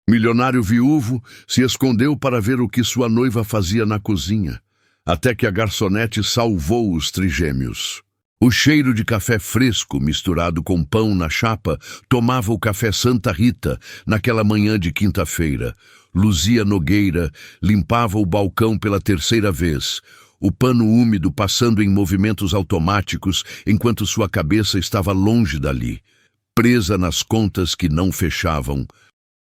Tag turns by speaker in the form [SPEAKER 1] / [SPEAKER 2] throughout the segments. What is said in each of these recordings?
[SPEAKER 1] Milionário viúvo se escondeu para ver o que sua noiva fazia na cozinha, até que a garçonete salvou os trigêmeos. O cheiro de café fresco misturado com pão na chapa tomava o café Santa Rita naquela manhã de quinta-feira. Luzia Nogueira limpava o balcão pela terceira vez, o pano úmido passando em movimentos automáticos enquanto sua cabeça estava longe dali, presa nas contas que não fechavam,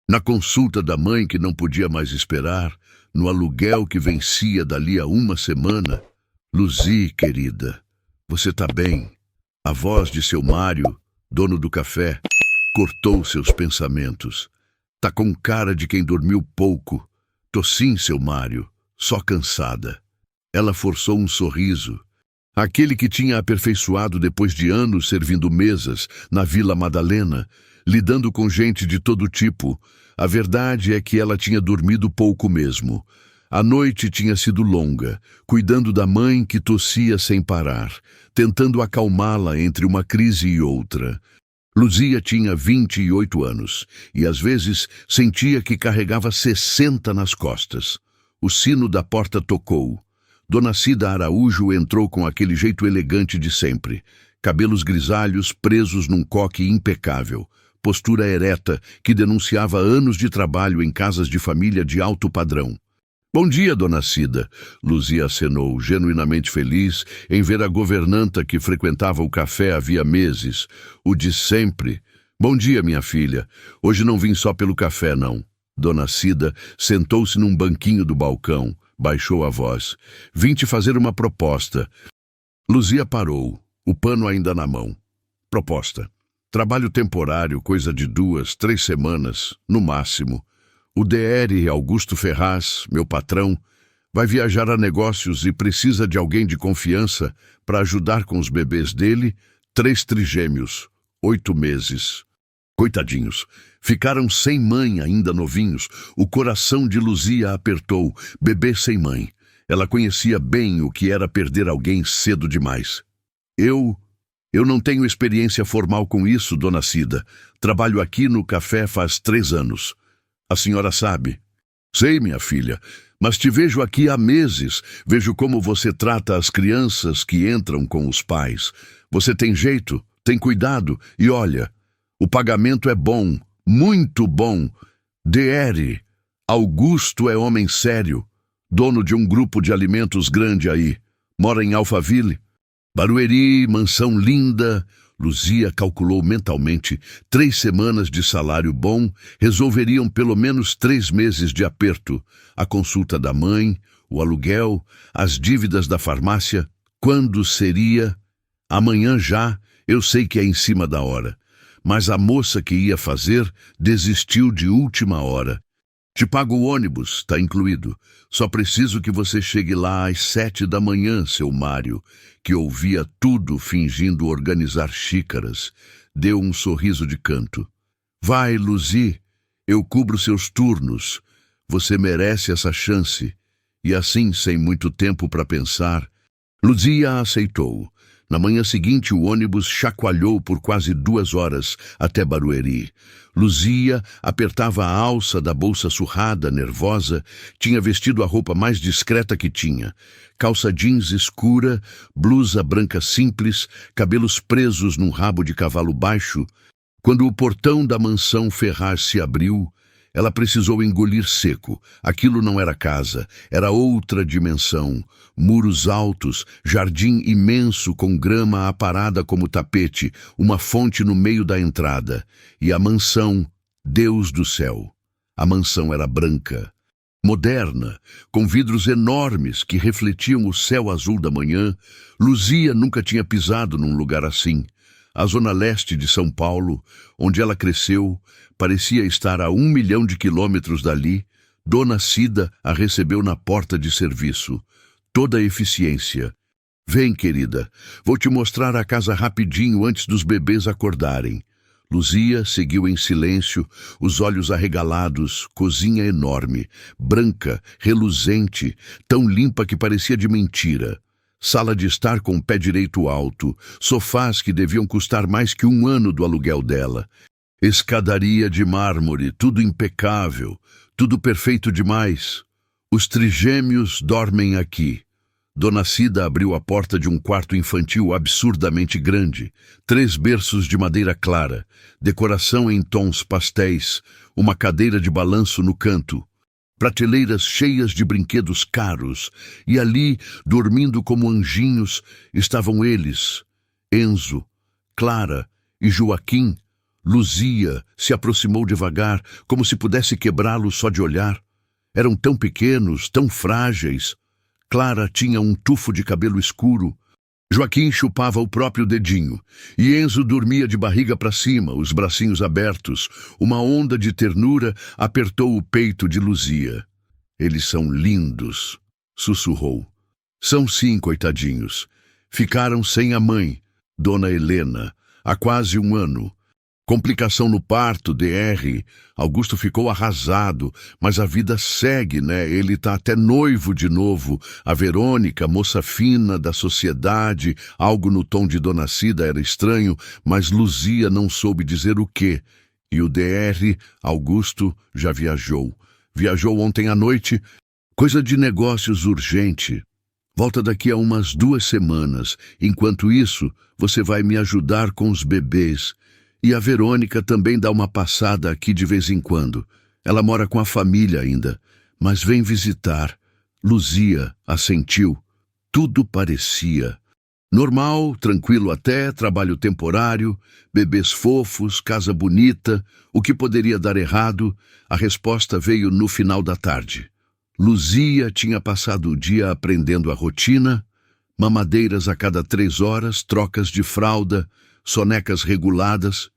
[SPEAKER 1] na consulta da mãe que não podia mais esperar, no aluguel que vencia dali a uma semana. Luzi, querida, você tá bem? A voz de seu Mário, dono do café, cortou seus pensamentos. Tá com cara de quem dormiu pouco. Tô sim, seu Mário, só cansada. Ela forçou um sorriso. Aquele que tinha aperfeiçoado depois de anos servindo mesas na Vila Madalena, lidando com gente de todo tipo. A verdade é que ela tinha dormido pouco mesmo. A noite tinha sido longa, cuidando da mãe que tossia sem parar, tentando acalmá-la entre uma crise e outra. Luzia tinha 28 anos e às vezes sentia que carregava 60 nas costas. O sino da porta tocou. Dona Cida Araújo entrou com aquele jeito elegante de sempre, cabelos grisalhos presos num coque impecável, postura ereta que denunciava anos de trabalho em casas de família de alto padrão. Bom dia, Dona Cida, Luzia acenou, genuinamente feliz em ver a governanta que frequentava o café havia meses, o de sempre. Bom dia, minha filha. Hoje não vim só pelo café, não. Dona Cida sentou-se num banquinho do balcão, baixou a voz. Vim te fazer uma proposta. Luzia parou, o pano ainda na mão. Proposta. Trabalho temporário, coisa de 2, 3 semanas, no máximo. O DR Augusto Ferraz, meu patrão, vai viajar a negócios e precisa de alguém de confiança para ajudar com os bebês dele, 3 trigêmeos, 8 meses. Coitadinhos, ficaram sem mãe ainda novinhos. O coração de Luzia apertou, bebê sem mãe. Ela conhecia bem o que era perder alguém cedo demais. Eu não tenho experiência formal com isso, Dona Cida. Trabalho aqui no café faz 3 anos. A senhora sabe? Sei, minha filha, mas te vejo aqui há meses. Vejo como você trata as crianças que entram com os pais. Você tem jeito, tem cuidado e olha, o pagamento é bom, muito bom. DR, Augusto é homem sério, dono de um grupo de alimentos grande aí. Mora em Alphaville. Barueri, mansão linda. Luzia calculou mentalmente. 3 semanas de salário bom resolveriam pelo menos 3 meses de aperto. A consulta da mãe, o aluguel, as dívidas da farmácia. Quando seria? Amanhã já, eu sei que é em cima da hora. Mas a moça que ia fazer desistiu de última hora. Te pago o ônibus, tá incluído. Só preciso que você chegue lá às 7 da manhã, seu Mário, que ouvia tudo fingindo organizar xícaras. Deu um sorriso de canto. Vai, Luzi, eu cubro seus turnos. Você merece essa chance. E assim, sem muito tempo para pensar, Luzia aceitou. Na manhã seguinte, o ônibus chacoalhou por quase 2 horas até Barueri. Luzia apertava a alça da bolsa surrada, nervosa, tinha vestido a roupa mais discreta que tinha. Calça jeans escura, blusa branca simples, cabelos presos num rabo de cavalo baixo. Quando o portão da mansão Ferraz se abriu, ela precisou engolir seco. Aquilo não era casa, era outra dimensão. Muros altos, jardim imenso com grama aparada como tapete, uma fonte no meio da entrada. E a mansão, Deus do céu. A mansão era branca, moderna, com vidros enormes que refletiam o céu azul da manhã. Luzia nunca tinha pisado num lugar assim. A zona leste de São Paulo, onde ela cresceu, parecia estar a 1 milhão de quilômetros dali. Dona Cida a recebeu na porta de serviço. Toda a eficiência. Vem, querida, vou te mostrar a casa rapidinho antes dos bebês acordarem. Luzia seguiu em silêncio, os olhos arregalados, cozinha enorme, branca, reluzente, tão limpa que parecia de mentira. Sala de estar com o pé direito alto, sofás que deviam custar mais que 1 ano do aluguel dela. Escadaria de mármore, tudo impecável, tudo perfeito demais. Os trigêmeos dormem aqui. Dona Cida abriu a porta de um quarto infantil absurdamente grande, 3 berços de madeira clara, decoração em tons pastéis, uma cadeira de balanço no canto, prateleiras cheias de brinquedos caros, e ali, dormindo como anjinhos, estavam eles, Enzo, Clara e Joaquim. Luzia se aproximou devagar, como se pudesse quebrá-los só de olhar. Eram tão pequenos, tão frágeis. Clara tinha um tufo de cabelo escuro. Joaquim chupava o próprio dedinho, e Enzo dormia de barriga para cima, os bracinhos abertos. Uma onda de ternura apertou o peito de Luzia. Eles são lindos, sussurrou. São sim, coitadinhos. Ficaram sem a mãe, Dona Helena, há quase 1 ano. Complicação no parto, DR. Augusto ficou arrasado, mas a vida segue, né? Ele tá até noivo de novo. A Verônica, moça fina da sociedade, algo no tom de Dona Cida era estranho, mas Luzia não soube dizer o quê. E o DR, Augusto, já viajou. Viajou ontem à noite, coisa de negócios urgente. Volta daqui a umas 2 semanas. Enquanto isso, você vai me ajudar com os bebês. E a Verônica também dá uma passada aqui de vez em quando. Ela mora com a família ainda, mas vem visitar. Luzia assentiu. Tudo parecia normal, tranquilo até, trabalho temporário, bebês fofos, casa bonita. O que poderia dar errado? A resposta veio no final da tarde. Luzia tinha passado o dia aprendendo a rotina, mamadeiras a cada 3 horas, trocas de fralda, sonecas reguladas,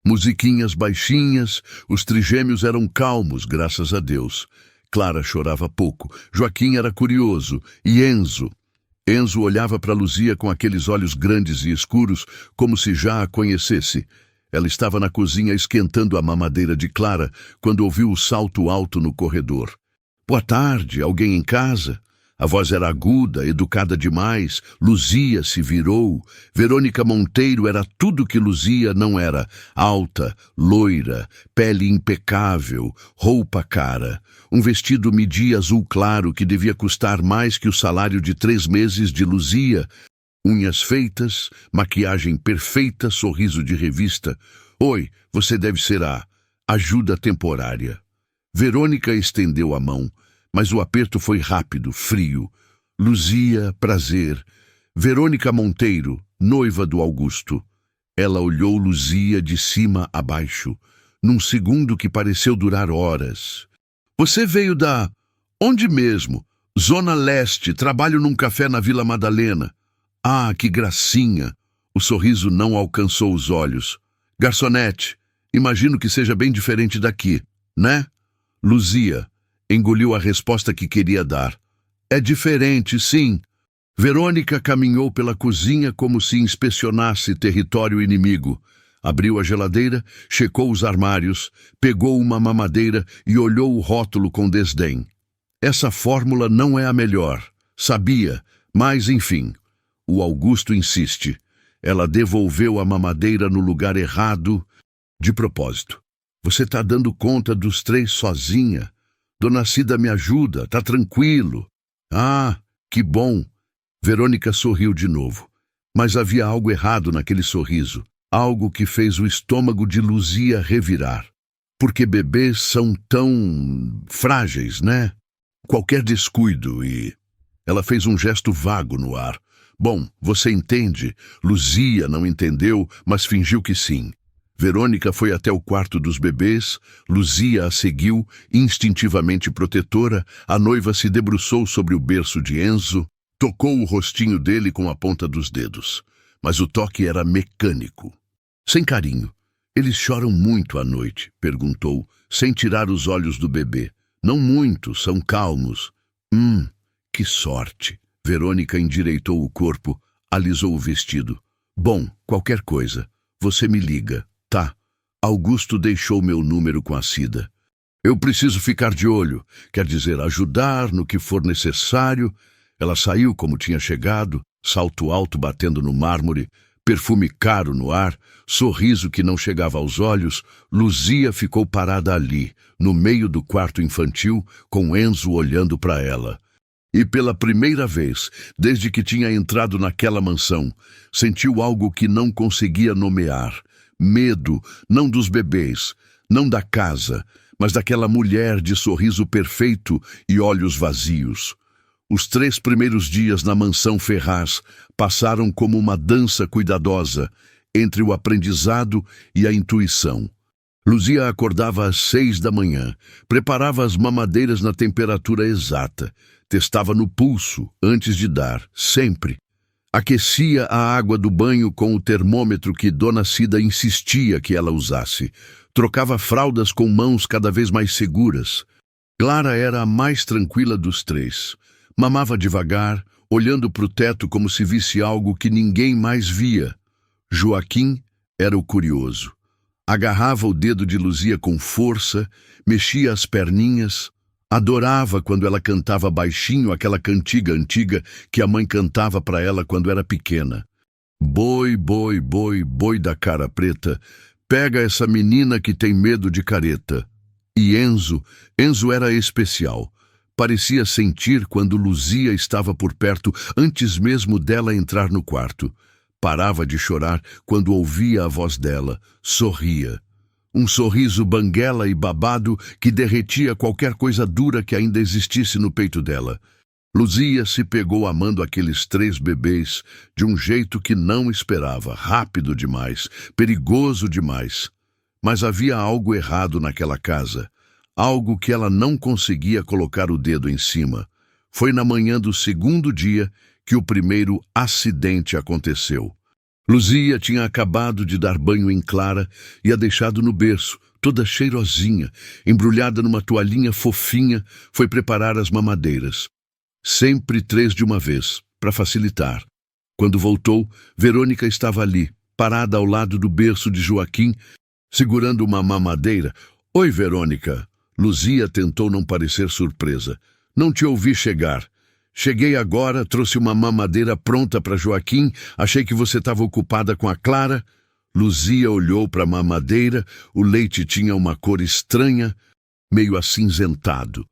[SPEAKER 1] musiquinhas baixinhas. Os trigêmeos eram calmos, graças a Deus. Clara chorava pouco, Joaquim era curioso, e Enzo olhava para Luzia com aqueles olhos grandes e escuros, como se já a conhecesse. Ela estava na cozinha esquentando a mamadeira de Clara, quando ouviu o salto alto no corredor. Boa tarde, alguém em casa? A voz era aguda, educada demais. Luzia se virou. Verônica Monteiro era tudo que Luzia não era. Alta, loira, pele impecável, roupa cara. Um vestido midi azul claro que devia custar mais que o salário de 3 meses de Luzia. Unhas feitas, maquiagem perfeita, sorriso de revista. Oi, você deve ser a ajuda temporária. Verônica estendeu a mão, mas o aperto foi rápido, frio. Luzia, prazer. Verônica Monteiro, noiva do Augusto. Ela olhou Luzia de cima a baixo, num segundo que pareceu durar horas. Você veio da... Onde mesmo? Zona Leste, trabalho num café na Vila Madalena. Ah, que gracinha! O sorriso não alcançou os olhos. Garçonete, imagino que seja bem diferente daqui, né? Luzia engoliu a resposta que queria dar. É diferente, sim. Verônica caminhou pela cozinha como se inspecionasse território inimigo. Abriu a geladeira, checou os armários, pegou uma mamadeira e olhou o rótulo com desdém. Essa fórmula não é a melhor. Sabia, mas enfim. O Augusto insiste. Ela devolveu a mamadeira no lugar errado, de propósito. Você tá dando conta dos 3 sozinha? Dona Cida me ajuda, tá tranquilo. Ah, que bom. Verônica sorriu de novo. Mas havia algo errado naquele sorriso. Algo que fez o estômago de Luzia revirar. Porque bebês são tão frágeis, né? Qualquer descuido e... Ela fez um gesto vago no ar. Bom, você entende. Luzia não entendeu, mas fingiu que sim. Verônica foi até o quarto dos bebês, Luzia a seguiu, instintivamente protetora. A noiva se debruçou sobre o berço de Enzo, tocou o rostinho dele com a ponta dos dedos. Mas o toque era mecânico, sem carinho. Eles choram muito à noite? Perguntou, sem tirar os olhos do bebê. Não muito, são calmos. Que sorte. Verônica endireitou o corpo, alisou o vestido. Bom, qualquer coisa, você me liga. Tá. Augusto deixou meu número com a Cida. Eu preciso ficar de olho, quer dizer, ajudar no que for necessário. Ela saiu como tinha chegado, salto alto batendo no mármore, perfume caro no ar, sorriso que não chegava aos olhos, Luzia ficou parada ali, no meio do quarto infantil, com Enzo olhando para ela. E pela primeira vez, desde que tinha entrado naquela mansão, sentiu algo que não conseguia nomear. Medo, não dos bebês, não da casa, mas daquela mulher de sorriso perfeito e olhos vazios. Os 3 primeiros dias na mansão Ferraz passaram como uma dança cuidadosa entre o aprendizado e a intuição. Luzia acordava às 6 da manhã, preparava as mamadeiras na temperatura exata, testava no pulso antes de dar, sempre. Aquecia a água do banho com o termômetro que Dona Cida insistia que ela usasse. Trocava fraldas com mãos cada vez mais seguras. Clara era a mais tranquila dos 3. Mamava devagar, olhando para o teto como se visse algo que ninguém mais via. Joaquim era o curioso. Agarrava o dedo de Luzia com força, mexia as perninhas. Adorava quando ela cantava baixinho aquela cantiga antiga que a mãe cantava para ela quando era pequena. Boi, boi, boi, boi da cara preta, pega essa menina que tem medo de careta. E Enzo era especial. Parecia sentir quando Luzia estava por perto antes mesmo dela entrar no quarto. Parava de chorar quando ouvia a voz dela, sorria. Um sorriso banguela e babado que derretia qualquer coisa dura que ainda existisse no peito dela. Luzia se pegou amando aqueles 3 bebês de um jeito que não esperava, rápido demais, perigoso demais. Mas havia algo errado naquela casa, algo que ela não conseguia colocar o dedo em cima. Foi na manhã do 2º dia que o primeiro acidente aconteceu. Luzia tinha acabado de dar banho em Clara e a deixado no berço, toda cheirosinha, embrulhada numa toalhinha fofinha, foi preparar as mamadeiras. Sempre 3 de uma vez, para facilitar. Quando voltou, Verônica estava ali, parada ao lado do berço de Joaquim, segurando uma mamadeira. Oi, Verônica. Luzia tentou não parecer surpresa. Não te ouvi chegar. Cheguei agora, trouxe uma mamadeira pronta para Joaquim, achei que você estava ocupada com a Clara. Luzia olhou para a mamadeira, o leite tinha uma cor estranha, meio acinzentado.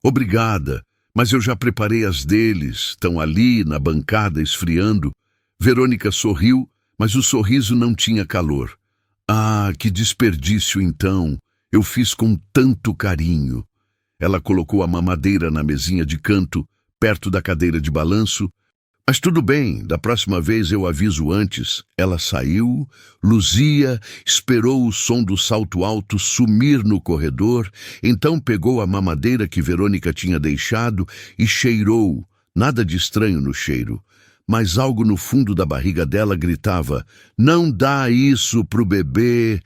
[SPEAKER 1] Obrigada, mas eu já preparei as deles, estão ali na bancada esfriando. Verônica sorriu, mas o sorriso não tinha calor. Ah, que desperdício então, eu fiz com tanto carinho. Ela colocou a mamadeira na mesinha de canto, perto da cadeira de balanço. Mas tudo bem, da próxima vez eu aviso antes. Ela saiu, Luzia esperou o som do salto alto sumir no corredor, então pegou a mamadeira que Verônica tinha deixado e cheirou. Nada de estranho no cheiro, mas algo no fundo da barriga dela gritava, não dá isso pro bebê.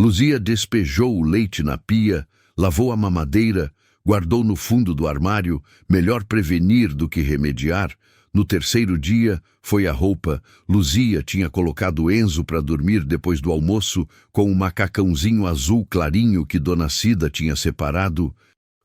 [SPEAKER 1] Luzia despejou o leite na pia, lavou a mamadeira, guardou no fundo do armário, melhor prevenir do que remediar. No 3º dia, foi a roupa. Luzia tinha colocado Enzo para dormir depois do almoço com um macacãozinho azul clarinho que Dona Cida tinha separado.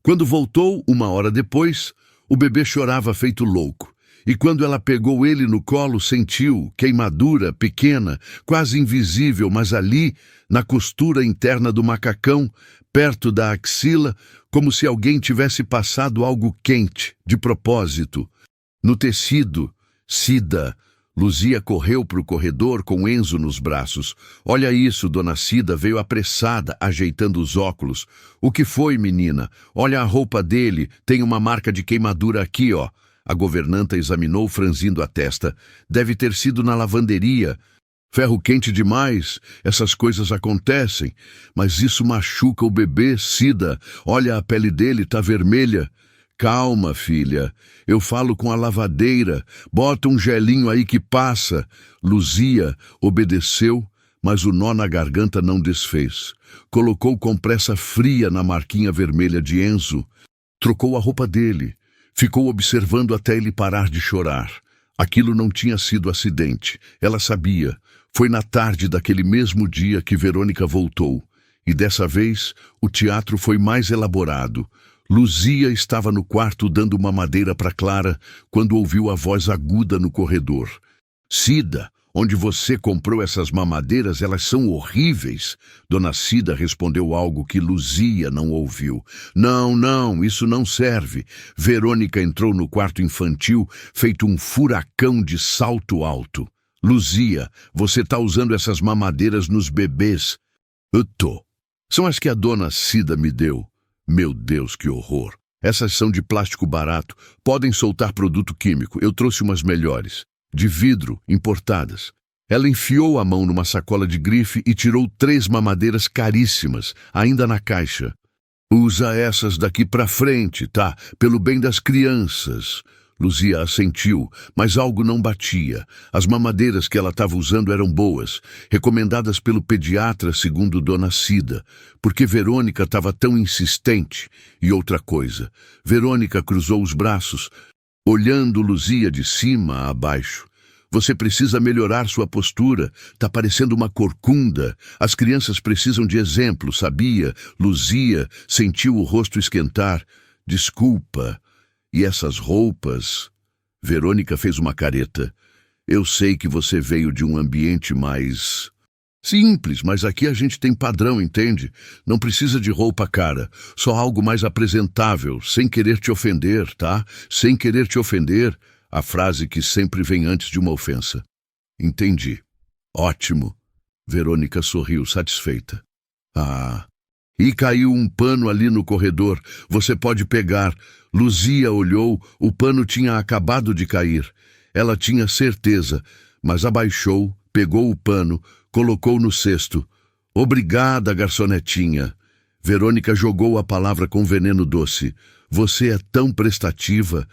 [SPEAKER 1] Quando voltou, 1 hora depois, o bebê chorava feito louco. E quando ela pegou ele no colo, sentiu queimadura pequena, quase invisível, mas ali, na costura interna do macacão, perto da axila, como se alguém tivesse passado algo quente, de propósito. No tecido, Cida. Luzia correu para o corredor com Enzo nos braços. Olha isso, Dona Cida veio apressada, ajeitando os óculos. O que foi, menina? Olha a roupa dele, tem uma marca de queimadura aqui, ó. A governanta examinou, franzindo a testa. Deve ter sido na lavanderia. Ferro quente demais, essas coisas acontecem. Mas isso machuca o bebê, Cida. Olha, a pele dele tá vermelha. Calma, filha. Eu falo com a lavadeira. Bota um gelinho aí que passa. Luzia obedeceu, mas o nó na garganta não desfez. Colocou compressa fria na marquinha vermelha de Enzo. Trocou a roupa dele. Ficou observando até ele parar de chorar. Aquilo não tinha sido acidente. Ela sabia. Foi na tarde daquele mesmo dia que Verônica voltou. E dessa vez, o teatro foi mais elaborado. Luzia estava no quarto dando uma madeira para Clara quando ouviu a voz aguda no corredor. Cida, Onde você comprou essas mamadeiras, elas são horríveis. Dona Cida respondeu algo que Luzia não ouviu. Não, não, isso não serve. Verônica entrou no quarto infantil, feito um furacão de salto alto. Luzia, você tá usando essas mamadeiras nos bebês. Eu tô. São as que a Dona Cida me deu. Meu Deus, que horror. Essas são de plástico barato. Podem soltar produto químico. Eu trouxe umas melhores. De vidro, importadas. Ela enfiou a mão numa sacola de grife e tirou 3 mamadeiras caríssimas, ainda na caixa. Usa essas daqui pra frente, tá? Pelo bem das crianças. Luzia assentiu, mas algo não batia. As mamadeiras que ela estava usando eram boas, recomendadas pelo pediatra, segundo Dona Cida, porque Verônica estava tão insistente. E outra coisa, Verônica cruzou os braços, olhando Luzia de cima a baixo. Você precisa melhorar sua postura. Tá parecendo uma corcunda. As crianças precisam de exemplo, sabia? Luzia sentiu o rosto esquentar. Desculpa. E essas roupas? Verônica fez uma careta. Eu sei que você veio de um ambiente mais simples, mas aqui a gente tem padrão, entende? Não precisa de roupa cara, só algo mais apresentável, sem querer te ofender, tá? Sem querer te ofender, a frase que sempre vem antes de uma ofensa. Entendi. Ótimo. Verônica sorriu, satisfeita. E caiu um pano ali no corredor. Você pode pegar. Luzia olhou, o pano tinha acabado de cair. Ela tinha certeza, mas abaixou, pegou o pano, colocou no cesto. Obrigada, garçonetinha. Verônica jogou a palavra com veneno doce. Você é tão prestativa.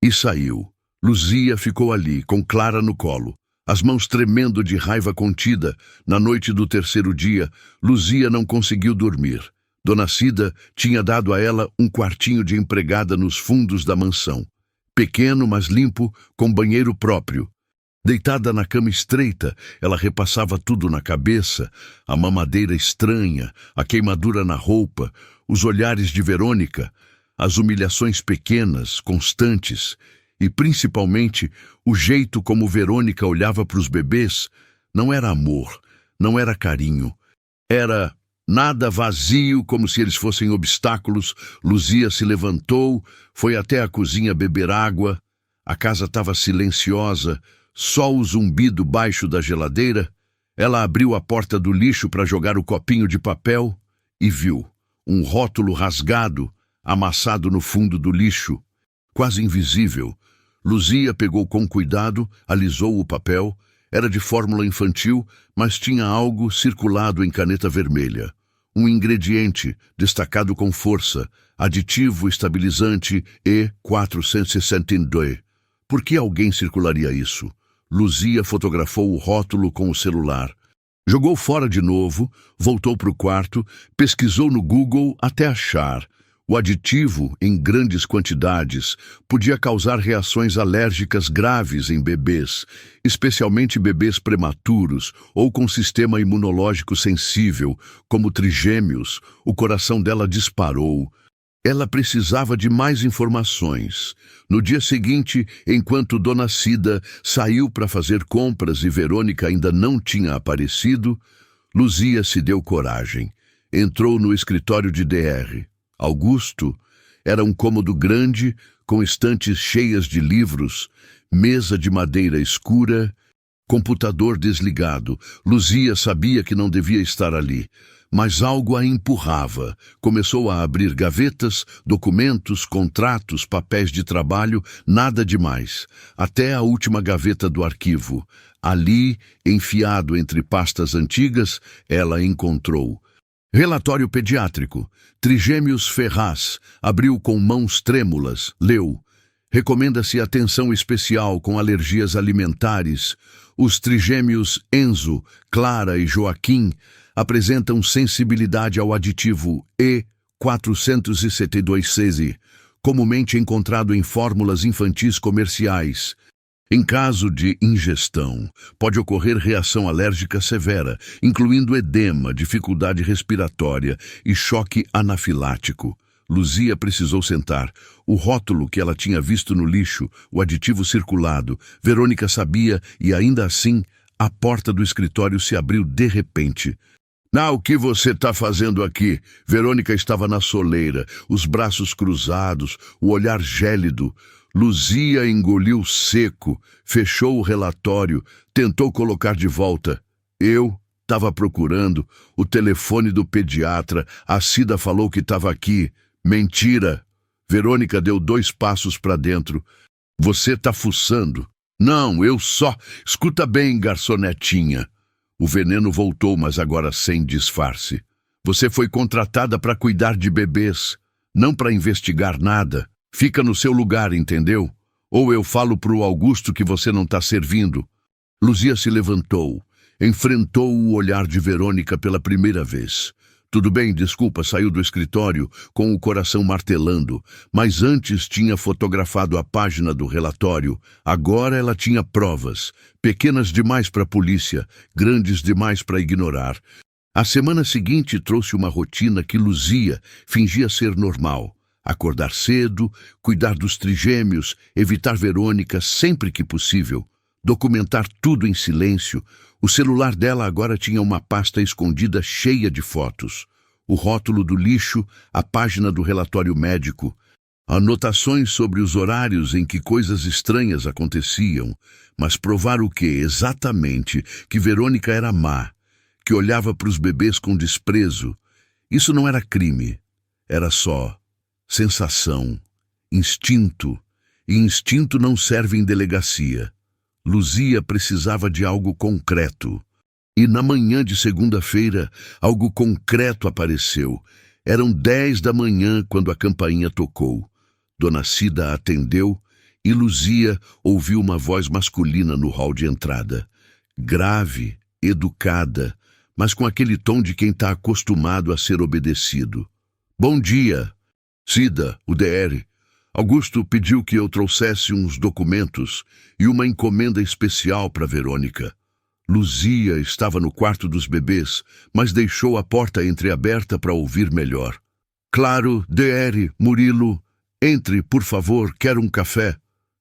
[SPEAKER 1] E saiu. Luzia ficou ali, com Clara no colo, as mãos tremendo de raiva contida. Na noite do 3º dia, Luzia não conseguiu dormir. Dona Cida tinha dado a ela um quartinho de empregada nos fundos da mansão. Pequeno, mas limpo, com banheiro próprio. Deitada na cama estreita, ela repassava tudo na cabeça, a mamadeira estranha, a queimadura na roupa, os olhares de Verônica, as humilhações pequenas, constantes, e principalmente o jeito como Verônica olhava para os bebês. Não era amor, não era carinho, era nada, vazio, como se eles fossem obstáculos. Luzia se levantou, foi até a cozinha beber água. A casa estava silenciosa, só o zumbido baixo da geladeira. Ela abriu a porta do lixo para jogar o copinho de papel e viu um rótulo rasgado, amassado no fundo do lixo, quase invisível. Luzia pegou com cuidado, alisou o papel. Era de fórmula infantil, mas tinha algo circulado em caneta vermelha. Um ingrediente, destacado com força, aditivo estabilizante E462. Por que alguém circularia isso? Luzia fotografou o rótulo com o celular. Jogou fora de novo, voltou para o quarto, pesquisou no Google até achar. O aditivo, em grandes quantidades, podia causar reações alérgicas graves em bebês, especialmente bebês prematuros ou com sistema imunológico sensível, como trigêmeos. O coração dela disparou. Ela precisava de mais informações. No dia seguinte, enquanto Dona Cida saiu para fazer compras e Verônica ainda não tinha aparecido, Luzia se deu coragem. Entrou no escritório de DR. Augusto era um cômodo grande, com estantes cheias de livros, mesa de madeira escura, computador desligado. Luzia sabia que não devia estar ali, mas algo a empurrava. Começou a abrir gavetas, documentos, contratos, papéis de trabalho, nada demais. Até a última gaveta do arquivo. Ali, enfiado entre pastas antigas, ela encontrou relatório pediátrico. Trigêmeos Ferraz. Abriu com mãos trêmulas. Leu. Recomenda-se atenção especial com alergias alimentares. Os trigêmeos Enzo, Clara e Joaquim apresentam sensibilidade ao aditivo E472C, comumente encontrado em fórmulas infantis comerciais. Em caso de ingestão, pode ocorrer reação alérgica severa, incluindo edema, dificuldade respiratória e choque anafilático. Luzia precisou sentar. O rótulo que ela tinha visto no lixo, o aditivo circulado, Verônica sabia e ainda assim A porta do escritório se abriu de repente. O que você está fazendo aqui? Verônica estava na soleira, os braços cruzados, o olhar gélido. Luzia engoliu seco, fechou o relatório, tentou colocar de volta. Eu estava procurando o telefone do pediatra. A Cida falou que estava aqui. Mentira! Verônica deu 2 passos para dentro. Você está fuçando? Não, eu só... Escuta bem, garçonetinha. O veneno voltou, mas agora sem disfarce. Você foi contratada para cuidar de bebês, não para investigar nada. Fica no seu lugar, entendeu? Ou eu falo pro Augusto que você não está servindo. Luzia se levantou, enfrentou o olhar de Verônica pela primeira vez. Tudo bem, desculpa, saiu do escritório com o coração martelando, mas antes tinha fotografado a página do relatório. Agora ela tinha provas, pequenas demais para a polícia, grandes demais para ignorar. A semana seguinte trouxe uma rotina que Luzia fingia ser normal. Acordar cedo, cuidar dos trigêmeos, evitar Verônica sempre que possível, documentar tudo em silêncio. O celular dela agora tinha uma pasta escondida cheia de fotos. O rótulo do lixo, a página do relatório médico, anotações sobre os horários em que coisas estranhas aconteciam. Mas provar o quê? Exatamente que Verônica era má, que olhava para os bebês com desprezo. Isso não era crime, era só sensação, instinto. E instinto não serve em delegacia. Luzia precisava de algo concreto. E na manhã de segunda-feira, algo concreto apareceu. Eram 10 da manhã quando a campainha tocou. Dona Cida atendeu e Luzia ouviu uma voz masculina no hall de entrada. Grave, educada, mas com aquele tom de quem está acostumado a ser obedecido. Bom dia. Cida, o DR. Augusto pediu que eu trouxesse uns documentos e uma encomenda especial para Verônica. Luzia estava no quarto dos bebês, mas deixou a porta entreaberta para ouvir melhor. Claro, DR, Murilo. Entre, por favor, quer um café?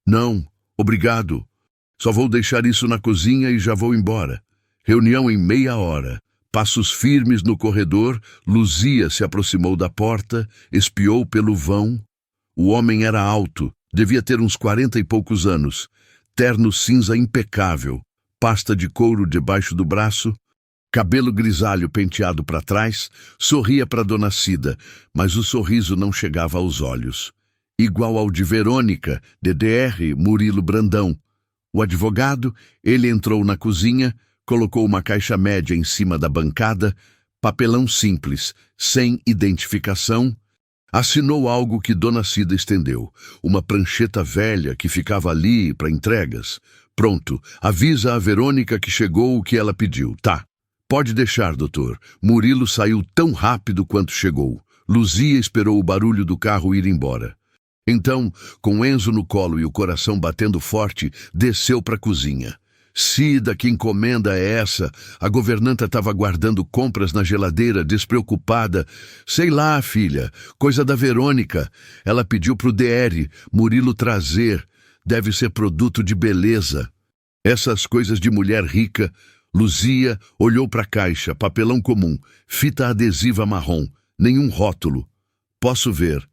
[SPEAKER 1] Não, obrigado. Só vou deixar isso na cozinha e já vou embora. Reunião em meia hora. Passos firmes no corredor, Luzia se aproximou da porta, espiou pelo vão. O homem era alto, devia ter uns 40 e poucos anos. Terno cinza impecável, pasta de couro debaixo do braço, cabelo grisalho penteado para trás, sorria para Dona Cida, mas o sorriso não chegava aos olhos. Igual ao de Verônica, DDR, Murilo Brandão. O advogado, ele entrou na cozinha, colocou uma caixa média em cima da bancada, papelão simples, sem identificação. Assinou algo que Dona Cida estendeu, uma prancheta velha que ficava ali para entregas. Pronto, avisa a Verônica que chegou o que ela pediu. Tá, pode deixar, doutor. Murilo saiu tão rápido quanto chegou. Luzia esperou o barulho do carro ir embora. Então, com Enzo no colo e o coração batendo forte, desceu para a cozinha. Cida, que encomenda é essa? A governanta estava guardando compras na geladeira, despreocupada. Sei lá, filha, coisa da Verônica. Ela pediu pro DR, Murilo trazer. Deve ser produto de beleza. Essas coisas de mulher rica. Luzia olhou para a caixa, papelão comum, fita adesiva marrom, nenhum rótulo. Posso ver.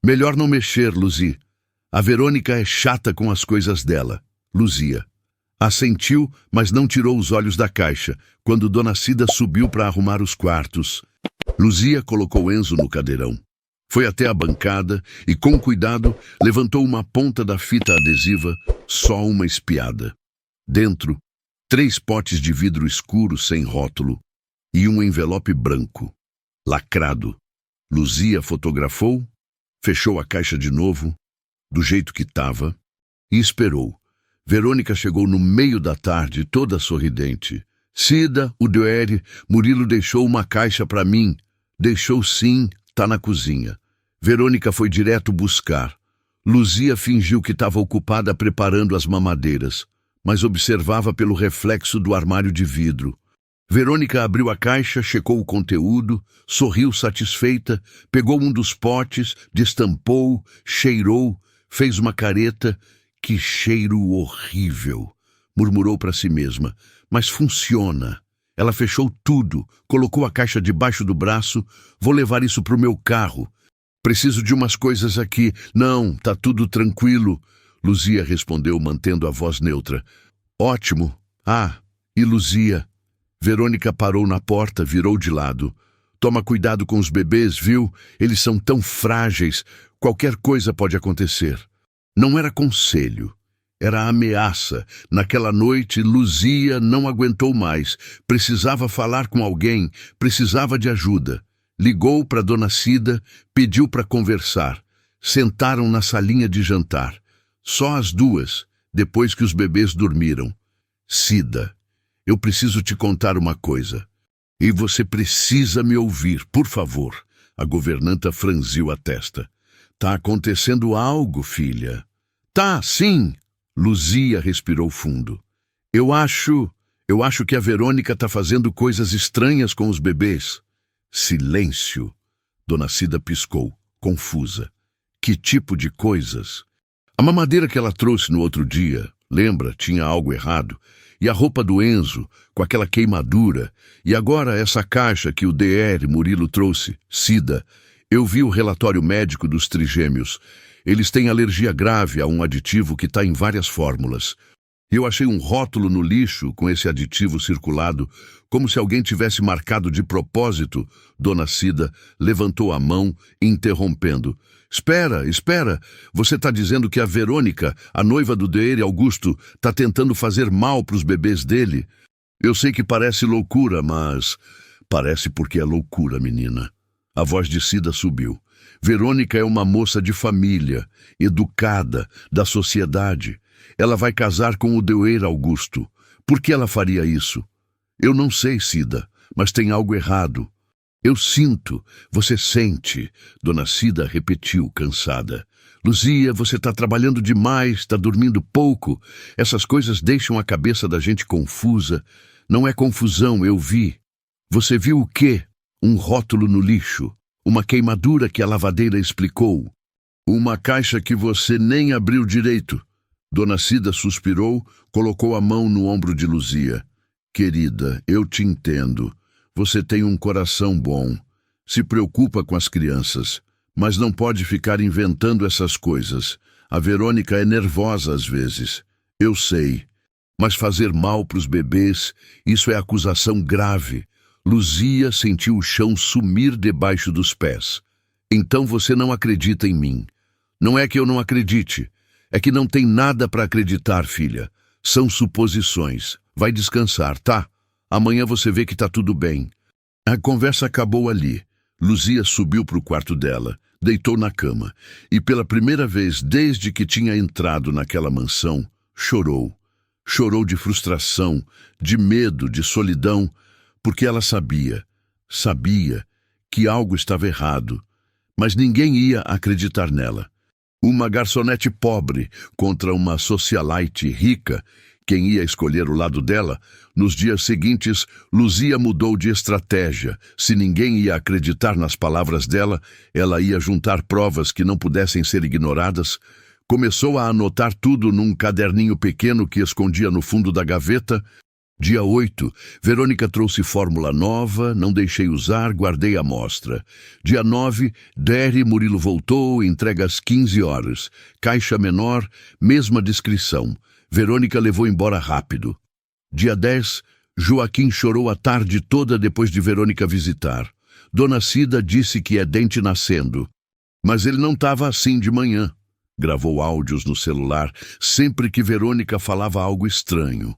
[SPEAKER 1] Melhor não mexer, Luzia. A Verônica é chata com as coisas dela. Luzia. Assentiu, mas não tirou os olhos da caixa, quando Dona Cida subiu para arrumar os quartos. Luzia colocou Enzo no cadeirão. Foi até a bancada e, com cuidado, levantou uma ponta da fita adesiva, só uma espiada. Dentro, 3 potes de vidro escuro sem rótulo e um envelope branco, lacrado. Luzia fotografou, fechou a caixa de novo, do jeito que estava, e esperou. Verônica chegou no meio da tarde, toda sorridente. Cida, o DR, Murilo deixou uma caixa para mim. Deixou sim, tá na cozinha. Verônica foi direto buscar. Luzia fingiu que estava ocupada preparando as mamadeiras, mas observava pelo reflexo do armário de vidro. Verônica abriu a caixa, checou o conteúdo, sorriu satisfeita, pegou um dos potes, destampou, cheirou, fez uma careta. Que cheiro horrível, murmurou para si mesma, mas funciona. Ela fechou tudo, colocou a caixa debaixo do braço. Vou levar isso para o meu carro. Preciso de umas coisas aqui. Não, tá tudo tranquilo. Luzia respondeu, mantendo a voz neutra. Ótimo. Ah, e Luzia? Verônica parou na porta, virou de lado. Toma cuidado com os bebês, viu? Eles são tão frágeis. Qualquer coisa pode acontecer. Não era conselho. Era ameaça. Naquela noite, Luzia não aguentou mais. Precisava falar com alguém, precisava de ajuda. Ligou para Dona Cida, pediu para conversar. Sentaram na salinha de jantar. Só as duas, depois que os bebês dormiram. Cida, eu preciso te contar uma coisa. E você precisa me ouvir, por favor. A governanta franziu a testa. Tá acontecendo algo, filha. Tá, sim. Luzia respirou fundo. Eu acho que a Verônica tá fazendo coisas estranhas com os bebês. Silêncio. Dona Cida piscou, confusa. Que tipo de coisas? A mamadeira que ela trouxe no outro dia, lembra, tinha algo errado. E a roupa do Enzo, com aquela queimadura. E agora essa caixa que o DR Murilo trouxe. Cida, eu vi o relatório médico dos trigêmeos. Eles têm alergia grave a um aditivo que está em várias fórmulas. Eu achei um rótulo no lixo com esse aditivo circulado, como se alguém tivesse marcado de propósito. Dona Cida levantou a mão, interrompendo. Espera, você está dizendo que a Verônica, a noiva do DR Augusto, está tentando fazer mal para os bebês dele? Eu sei que parece loucura, mas... Parece porque é loucura, menina. A voz de Cida subiu. Verônica é uma moça de família, educada, da sociedade. Ela vai casar com o DR Augusto. Por que ela faria isso? Eu não sei, Cida, mas tem algo errado. Eu sinto, você sente, Dona Cida repetiu, cansada. Luzia, você está trabalhando demais, está dormindo pouco. Essas coisas deixam a cabeça da gente confusa. Não é confusão, eu vi. Você viu o quê? Um rótulo no lixo. Uma queimadura que a lavadeira explicou. Uma caixa que você nem abriu direito. Dona Cida suspirou, colocou a mão no ombro de Luzia. Querida, eu te entendo. Você tem um coração bom. Se preocupa com as crianças. Mas não pode ficar inventando essas coisas. A Verônica é nervosa às vezes. Eu sei. Mas fazer mal para os bebês, isso é acusação grave. Luzia sentiu o chão sumir debaixo dos pés. Então você não acredita em mim. Não é que eu não acredite. É que não tem nada para acreditar, filha. São suposições. Vai descansar, tá? Amanhã você vê que tá tudo bem. A conversa acabou ali. Luzia subiu para o quarto dela, deitou na cama e pela primeira vez desde que tinha entrado naquela mansão, chorou. Chorou de frustração, de medo, de solidão, porque ela sabia que algo estava errado, mas ninguém ia acreditar nela. Uma garçonete pobre contra uma socialite rica, quem ia escolher o lado dela? Nos dias seguintes, Luzia mudou de estratégia. Se ninguém ia acreditar nas palavras dela, ela ia juntar provas que não pudessem ser ignoradas. Começou a anotar tudo num caderninho pequeno que escondia no fundo da gaveta. Dia 8, Verônica trouxe fórmula nova, não deixei usar, guardei a amostra. Dia 9, DR Murilo voltou, entrega às 15 horas. Caixa menor, mesma descrição. Verônica levou embora rápido. Dia 10, Joaquim chorou a tarde toda depois de Verônica visitar. Dona Cida disse que é dente nascendo. Mas ele não estava assim de manhã. Gravou áudios no celular sempre que Verônica falava algo estranho.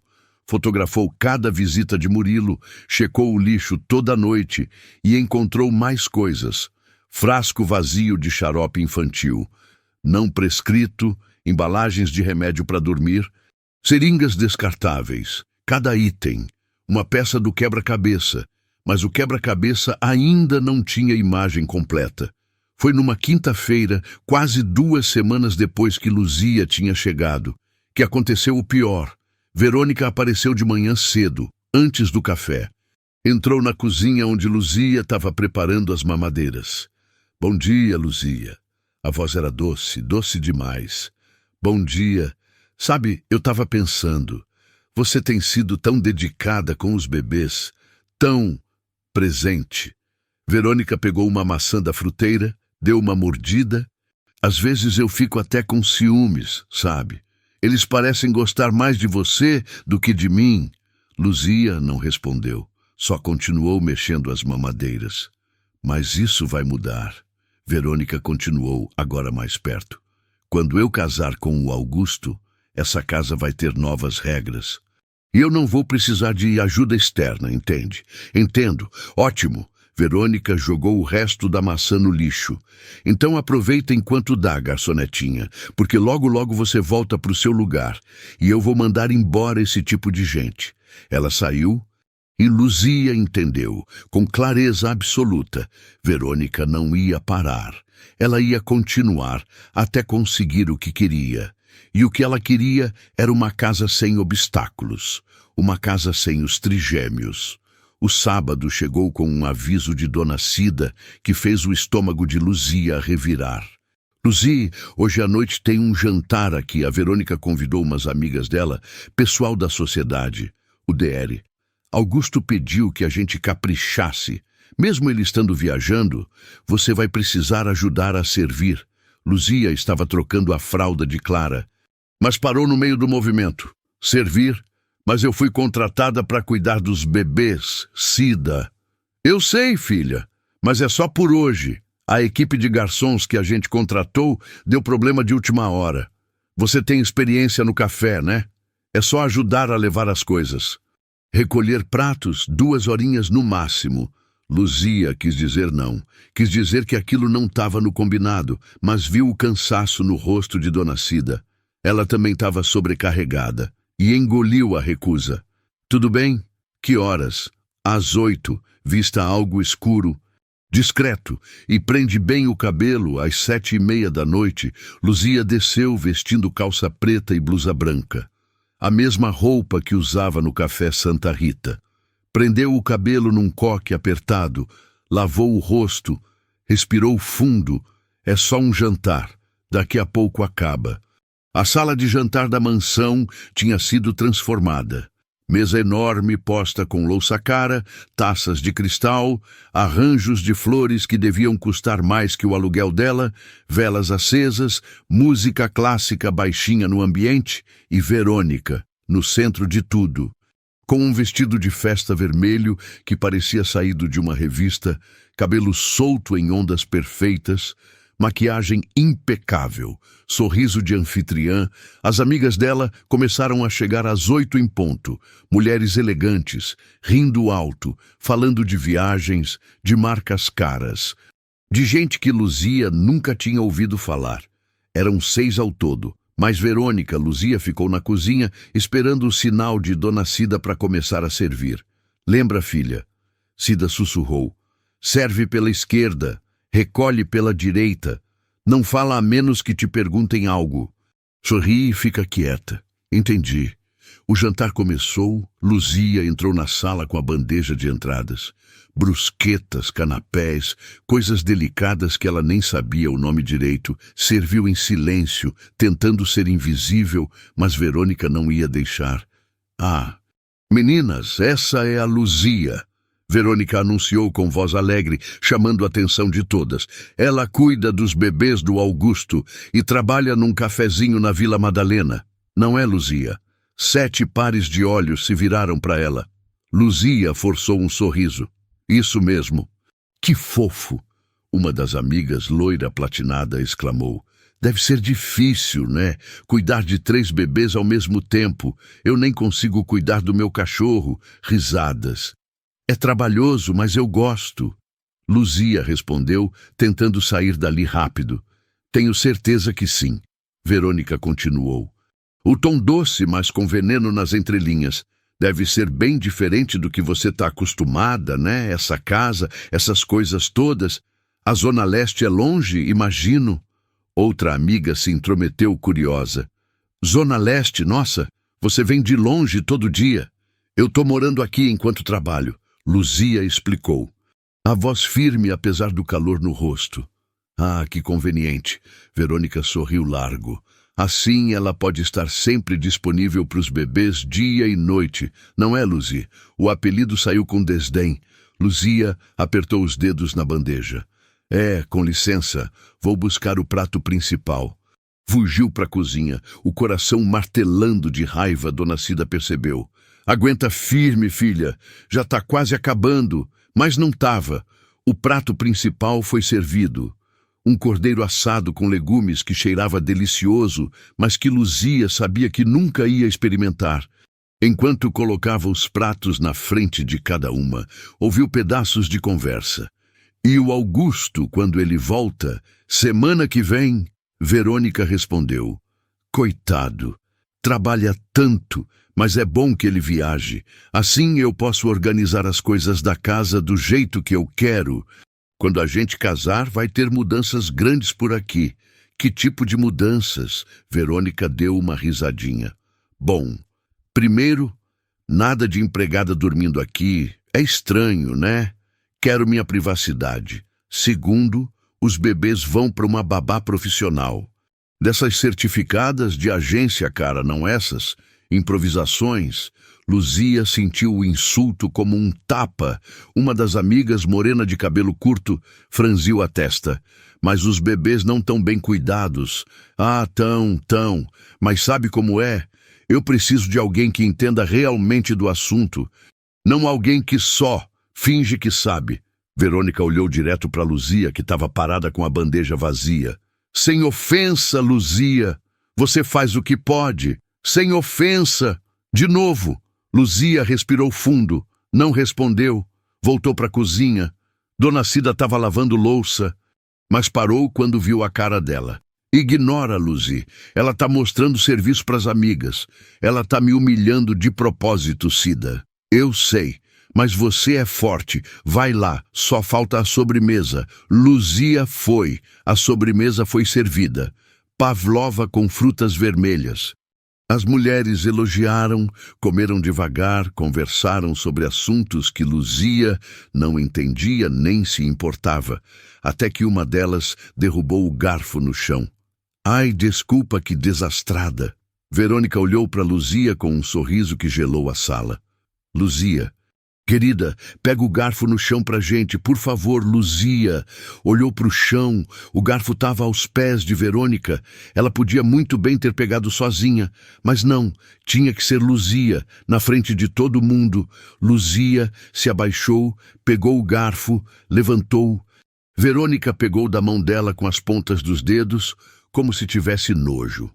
[SPEAKER 1] Fotografou cada visita de Murilo, checou o lixo toda noite e encontrou mais coisas. Frasco vazio de xarope infantil, não prescrito, embalagens de remédio para dormir, seringas descartáveis, cada item, uma peça do quebra-cabeça, mas o quebra-cabeça ainda não tinha imagem completa. Foi numa quinta-feira, quase 2 semanas depois que Luzia tinha chegado, que aconteceu o pior. Verônica apareceu de manhã cedo, antes do café. Entrou na cozinha onde Luzia estava preparando as mamadeiras. Bom dia, Luzia. A voz era doce, doce demais. Bom dia. Sabe, eu estava pensando, Você tem sido tão dedicada com os bebês, tão presente. Verônica pegou uma maçã da fruteira, deu uma mordida. Às vezes eu fico até com ciúmes, sabe? Eles parecem gostar mais de você do que de mim. Luzia não respondeu, só continuou mexendo as mamadeiras. Mas isso vai mudar. Verônica continuou, agora mais perto. Quando eu casar com o Augusto, essa casa vai ter novas regras. E eu não vou precisar de ajuda externa, entende? Entendo. Ótimo. Verônica jogou o resto da maçã no lixo. Então aproveita enquanto dá, garçonetinha, porque logo logo você volta para o seu lugar e eu vou mandar embora esse tipo de gente. Ela saiu e Luzia entendeu, com clareza absoluta. Verônica não ia parar. Ela ia continuar até conseguir o que queria. E o que ela queria era uma casa sem obstáculos, uma casa sem os trigêmeos. O sábado chegou com um aviso de Dona Cida que fez o estômago de Luzia revirar. Luzi, hoje à noite tem um jantar aqui. A Verônica convidou umas amigas dela, pessoal da sociedade, o DR. Augusto pediu que a gente caprichasse. Mesmo ele estando viajando, você vai precisar ajudar a servir. Luzia estava trocando a fralda de Clara, mas parou no meio do movimento. Servir? Mas eu fui contratada para cuidar dos bebês, Cida. Eu sei, filha, mas é só por hoje. A equipe de garçons que a gente contratou deu problema de última hora. Você tem experiência no café, né? É só ajudar a levar as coisas. Recolher pratos, 2 horinhas no máximo. Luzia quis dizer não. Quis dizer que aquilo não estava no combinado, mas viu o cansaço no rosto de Dona Cida. Ela também estava sobrecarregada. E engoliu a recusa. Tudo bem? Que horas? Às 8, vista algo escuro. Discreto, e prende bem o cabelo. Às 7:30 da noite, Luzia desceu vestindo calça preta e blusa branca. A mesma roupa que usava no café Santa Rita. Prendeu o cabelo num coque apertado, lavou o rosto, respirou fundo. É só um jantar. Daqui a pouco acaba. A sala de jantar da mansão tinha sido transformada. Mesa enorme posta com louça cara, taças de cristal, arranjos de flores que deviam custar mais que o aluguel dela, velas acesas, música clássica baixinha no ambiente e Verônica, no centro de tudo. Com um vestido de festa vermelho que parecia saído de uma revista, cabelo solto em ondas perfeitas, maquiagem impecável, sorriso de anfitriã. As amigas dela começaram a chegar às 8 em ponto, mulheres elegantes, rindo alto, falando de viagens, de marcas caras, de gente que Luzia nunca tinha ouvido falar. Eram 6 ao todo, mas Verônica, Luzia ficou na cozinha esperando o sinal de Dona Cida para começar a servir. Lembra, filha? Cida sussurrou. Serve pela esquerda. Recolhe pela direita. Não fala a menos que te perguntem algo. Sorri e fica quieta. Entendi. O jantar começou. Luzia entrou na sala com a bandeja de entradas. Brusquetas, canapés, coisas delicadas que ela nem sabia o nome direito. Serviu em silêncio, tentando ser invisível, mas Verônica não ia deixar. Ah, meninas, essa é a Luzia. Verônica anunciou com voz alegre, chamando a atenção de todas. Ela cuida dos bebês do Augusto e trabalha num cafezinho na Vila Madalena. Não é, Luzia? 7 pares de olhos se viraram para ela. Luzia forçou um sorriso. Isso mesmo. Que fofo! Uma das amigas, loira platinada, exclamou. Deve ser difícil, né? Cuidar de 3 bebês ao mesmo tempo. Eu nem consigo cuidar do meu cachorro. Risadas. É trabalhoso, mas eu gosto. Luzia respondeu, tentando sair dali rápido. Tenho certeza que sim. Verônica continuou. O tom doce, mas com veneno nas entrelinhas. Deve ser bem diferente do que você está acostumada, né? Essa casa, essas coisas todas. A Zona Leste é longe, imagino. Outra amiga se intrometeu curiosa. Zona Leste, nossa, você vem de longe todo dia. Eu tô morando aqui enquanto trabalho. Luzia explicou. A voz firme apesar do calor no rosto. Ah, que conveniente. Verônica sorriu largo. Assim ela pode estar sempre disponível para os bebês dia e noite, não é, Luzia? O apelido saiu com desdém. Luzia apertou os dedos na bandeja. Com licença, vou buscar o prato principal. Fugiu para a cozinha, o coração martelando de raiva. Dona Cida percebeu. Aguenta firme, filha, já está quase acabando. Mas não estava. O prato principal foi servido. Um cordeiro assado com legumes que cheirava delicioso, mas que Luzia sabia que nunca ia experimentar. Enquanto colocava os pratos na frente de cada uma, ouviu pedaços de conversa. E o Augusto, quando ele volta, semana que vem, Verônica respondeu. Coitado, trabalha tanto, mas é bom que ele viaje. Assim eu posso organizar as coisas da casa do jeito que eu quero. Quando a gente casar, vai ter mudanças grandes por aqui. Que tipo de mudanças? Verônica deu uma risadinha. Bom, primeiro, nada de empregada dormindo aqui. É estranho, né? Quero minha privacidade. Segundo, os bebês vão para uma babá profissional. Dessas certificadas de agência, cara, não essas? Improvisações. Luzia sentiu o insulto como um tapa. Uma das amigas, morena de cabelo curto, franziu a testa. Mas os bebês não tão bem cuidados. Tão. Mas sabe como é? Eu preciso de alguém que entenda realmente do assunto. Não alguém que só finge que sabe. Verônica olhou direto para Luzia, que estava parada com a bandeja vazia. Sem ofensa, Luzia. Você faz o que pode. Sem ofensa. De novo. Luzia respirou fundo, não respondeu, voltou para a cozinha. Dona Cida estava lavando louça, mas parou quando viu a cara dela. Ignora, Luzia. Ela está mostrando serviço para as amigas. Ela está me humilhando de propósito, Cida. Eu sei, mas você é forte. Vai lá, só falta a sobremesa. Luzia foi. A sobremesa foi servida. Pavlova com frutas vermelhas. As mulheres elogiaram, comeram devagar, conversaram sobre assuntos que Luzia não entendia nem se importava, até que uma delas derrubou o garfo no chão. Ai, desculpa, que desastrada! Verônica olhou para Luzia com um sorriso que gelou a sala. Luzia, querida, pega o garfo no chão pra gente, por favor, Luzia. Olhou para o chão, o garfo estava aos pés de Verônica. Ela podia muito bem ter pegado sozinha, mas não, tinha que ser Luzia, na frente de todo mundo. Luzia se abaixou, pegou o garfo, levantou. Verônica pegou da mão dela com as pontas dos dedos, como se tivesse nojo.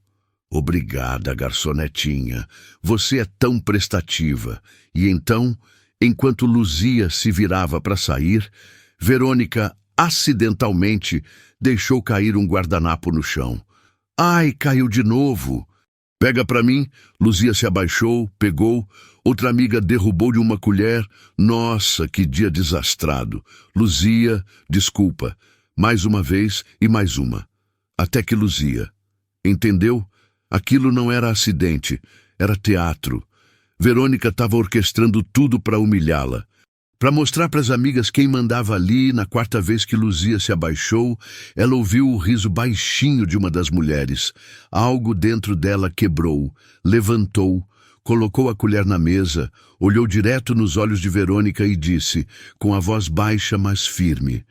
[SPEAKER 1] Obrigada, garçonetinha, você é tão prestativa. E então, enquanto Luzia se virava para sair, Verônica, acidentalmente, deixou cair um guardanapo no chão. Ai, caiu de novo! Pega para mim. Luzia se abaixou, pegou. Outra amiga derrubou de uma colher. Nossa, que dia desastrado! Luzia, desculpa. Mais uma vez e mais uma. Até que Luzia. Entendeu? Aquilo não era acidente, era teatro. Verônica estava orquestrando tudo para humilhá-la. Para mostrar para as amigas quem mandava ali, na quarta vez que Luzia se abaixou, ela ouviu o riso baixinho de uma das mulheres. Algo dentro dela quebrou, levantou, colocou a colher na mesa, olhou direto nos olhos de Verônica e disse, com a voz baixa, mas firme,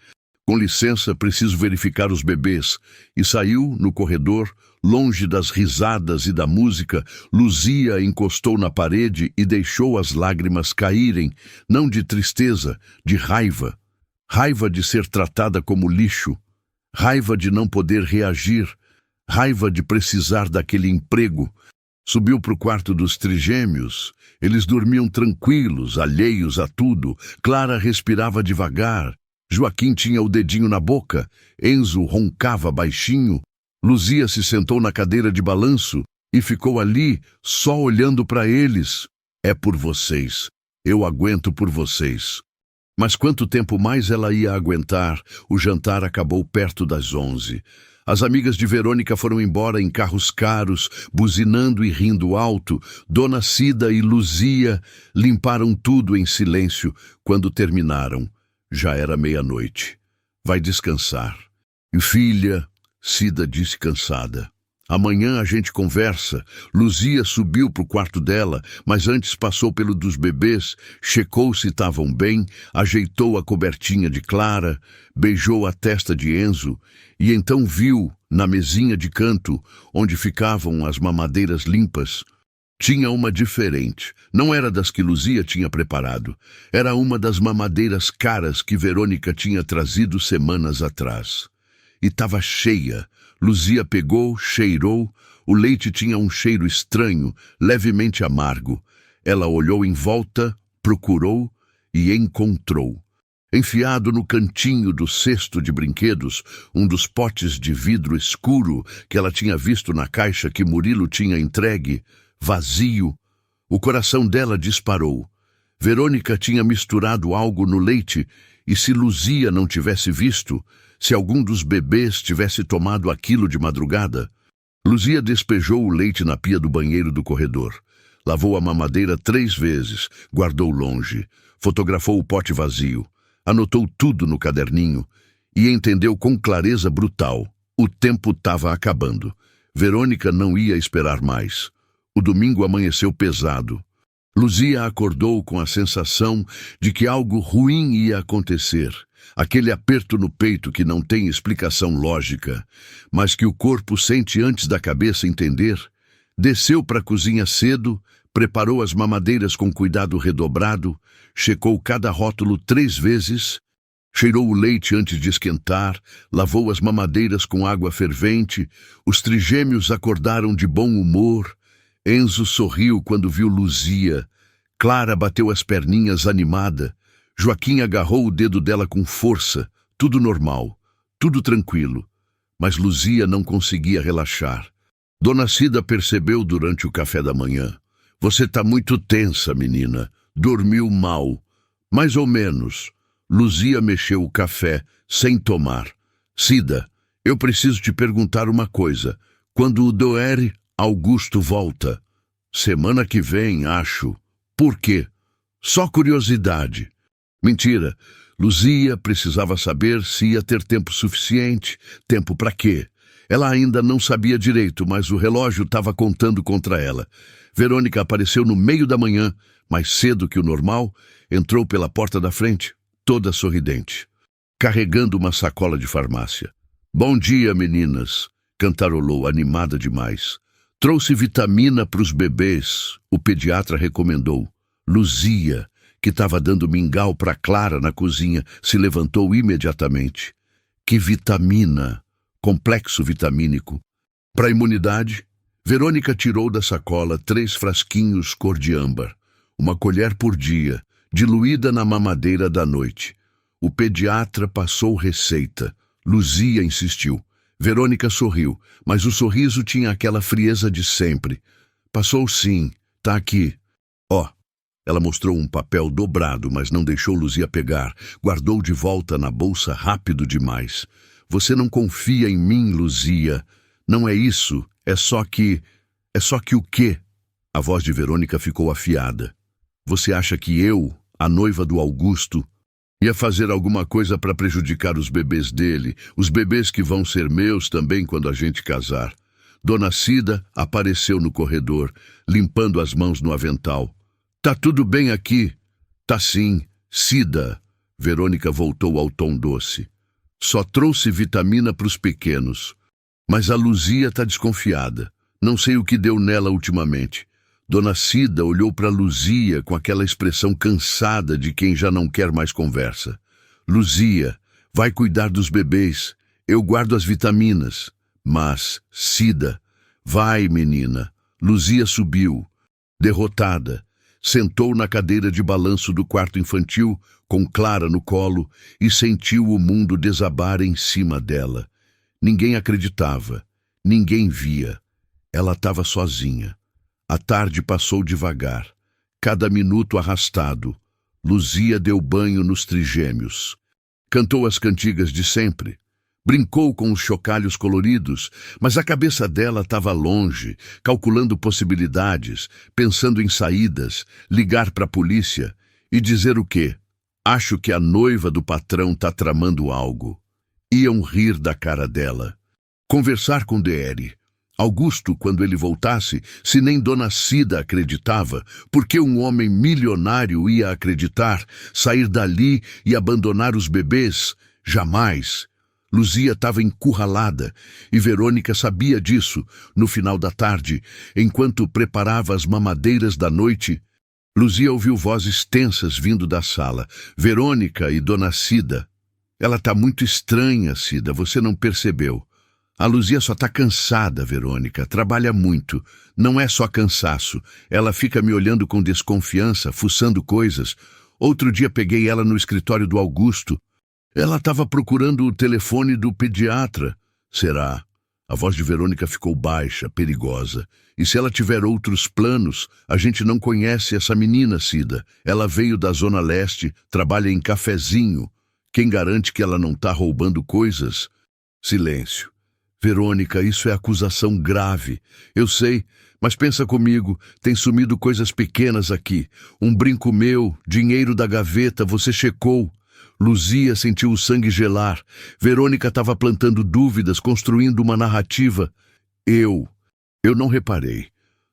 [SPEAKER 1] com licença, preciso verificar os bebês. E saiu, no corredor, longe das risadas e da música. Luzia encostou na parede e deixou as lágrimas caírem, não de tristeza, de raiva. Raiva de ser tratada como lixo. Raiva de não poder reagir. Raiva de precisar daquele emprego. Subiu para o quarto dos trigêmeos. Eles dormiam tranquilos, alheios a tudo. Clara respirava devagar. Joaquim tinha o dedinho na boca, Enzo roncava baixinho, Luzia se sentou na cadeira de balanço e ficou ali, só olhando para eles. É por vocês, eu aguento por vocês. Mas quanto tempo mais ela ia aguentar? O jantar acabou perto das 11. As amigas de Verônica foram embora em carros caros, buzinando e rindo alto. Dona Cida e Luzia limparam tudo em silêncio quando terminaram. Já era meia-noite. Vai descansar. E filha, Cida disse cansada. Amanhã a gente conversa. Luzia subiu para o quarto dela, mas antes passou pelo dos bebês, checou se estavam bem, ajeitou a cobertinha de Clara, beijou a testa de Enzo e então viu, na mesinha de canto, onde ficavam as mamadeiras limpas, tinha uma diferente. Não era das que Luzia tinha preparado. Era uma das mamadeiras caras que Verônica tinha trazido semanas atrás. E estava cheia. Luzia pegou, cheirou. O leite tinha um cheiro estranho, levemente amargo. Ela olhou em volta, procurou e encontrou. Enfiado no cantinho do cesto de brinquedos, um dos potes de vidro escuro que ela tinha visto na caixa que Murilo tinha entregue, vazio. O coração dela disparou. Verônica tinha misturado algo no leite e se Luzia não tivesse visto, se algum dos bebês tivesse tomado aquilo de madrugada. Luzia despejou o leite na pia do banheiro do corredor. Lavou a mamadeira 3 vezes, guardou longe, fotografou o pote vazio, anotou tudo no caderninho e entendeu com clareza brutal. O tempo estava acabando. Verônica não ia esperar mais. O domingo amanheceu pesado. Luzia acordou com a sensação de que algo ruim ia acontecer. Aquele aperto no peito que não tem explicação lógica, mas que o corpo sente antes da cabeça entender. Desceu para a cozinha cedo, preparou as mamadeiras com cuidado redobrado, checou cada rótulo 3 vezes, cheirou o leite antes de esquentar, lavou as mamadeiras com água fervente. Os trigêmeos acordaram de bom humor. Enzo sorriu quando viu Luzia. Clara bateu as perninhas animada. Joaquim agarrou o dedo dela com força. Tudo normal, tudo tranquilo. Mas Luzia não conseguia relaxar. Dona Cida percebeu durante o café da manhã. Você está muito tensa, menina. Dormiu mal. Mais ou menos. Luzia mexeu o café, sem tomar. Cida, eu preciso te perguntar uma coisa. Quando o Doer Augusto volta? Semana que vem, acho. Por quê? Só curiosidade. Mentira. Luzia precisava saber se ia ter tempo suficiente. Tempo para quê? Ela ainda não sabia direito, mas o relógio estava contando contra ela. Verônica apareceu no meio da manhã, mais cedo que o normal, entrou pela porta da frente, toda sorridente, carregando uma sacola de farmácia. Bom dia, meninas, cantarolou, animada demais. Trouxe vitamina para os bebês, o pediatra recomendou. Luzia, que estava dando mingau para Clara na cozinha, se levantou imediatamente. Que vitamina? Complexo vitamínico. Para a imunidade, Verônica tirou da sacola 3 frasquinhos cor de âmbar, uma colher por dia, diluída na mamadeira da noite. O pediatra passou receita. Luzia insistiu. Verônica sorriu, mas o sorriso tinha aquela frieza de sempre. Passou sim, tá aqui. Ó, ela mostrou um papel dobrado, mas não deixou Luzia pegar. Guardou de volta na bolsa rápido demais. Você não confia em mim, Luzia. Não é isso, é só que o quê? A voz de Verônica ficou afiada. Você acha que eu, a noiva do Augusto, ia fazer alguma coisa para prejudicar os bebês dele, os bebês que vão ser meus também quando a gente casar? Dona Cida apareceu no corredor, limpando as mãos no avental. Tá tudo bem aqui? Tá sim, Cida. Verônica voltou ao tom doce. Só trouxe vitamina para os pequenos. Mas a Luzia tá desconfiada. Não sei o que deu nela ultimamente. Dona Cida olhou para Luzia com aquela expressão cansada de quem já não quer mais conversa. Luzia, vai cuidar dos bebês. Eu guardo as vitaminas. Mas, Cida, vai, menina. Luzia subiu, derrotada. Sentou na cadeira de balanço do quarto infantil, com Clara no colo, e sentiu o mundo desabar em cima dela. Ninguém acreditava, ninguém via. Ela estava sozinha. A tarde passou devagar, cada minuto arrastado. Luzia deu banho nos trigêmeos. Cantou as cantigas de sempre. Brincou com os chocalhos coloridos, mas a cabeça dela estava longe, calculando possibilidades, pensando em saídas, ligar para a polícia e dizer o quê? Acho que a noiva do patrão está tramando algo. Iam rir da cara dela. Conversar com DR. Augusto, quando ele voltasse, se nem Dona Cida acreditava, por que um homem milionário ia acreditar, sair dali e abandonar os bebês? Jamais. Luzia estava encurralada e Verônica sabia disso. No final da tarde, enquanto preparava as mamadeiras da noite, Luzia ouviu vozes tensas vindo da sala. Verônica e Dona Cida. Ela está muito estranha, Cida, você não percebeu. A Luzia só está cansada, Verônica. Trabalha muito. Não é só cansaço. Ela fica me olhando com desconfiança, fuçando coisas. Outro dia peguei ela no escritório do Augusto. Ela estava procurando o telefone do pediatra. Será? A voz de Verônica ficou baixa, perigosa. E se ela tiver outros planos? A gente não conhece essa menina, Cida. Ela veio da Zona Leste, trabalha em cafezinho. Quem garante que ela não está roubando coisas? Silêncio. Verônica, isso é acusação grave. Eu sei, mas pensa comigo, tem sumido coisas pequenas aqui. Um brinco meu, dinheiro da gaveta, você checou. Luzia sentiu o sangue gelar. Verônica estava plantando dúvidas, construindo uma narrativa. Eu não reparei.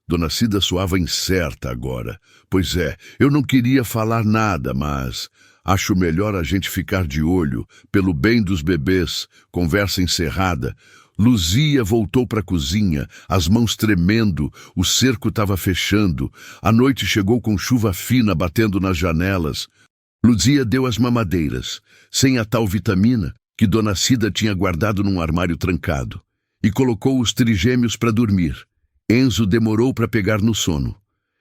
[SPEAKER 1] Dona Cida soava incerta agora. Pois é, eu não queria falar nada, mas acho melhor a gente ficar de olho, pelo bem dos bebês. Conversa encerrada. Luzia voltou para a cozinha, as mãos tremendo, o cerco estava fechando. A noite chegou com chuva fina batendo nas janelas. Luzia deu as mamadeiras, sem a tal vitamina que Dona Cida tinha guardado num armário trancado, e colocou os trigêmeos para dormir. Enzo demorou para pegar no sono.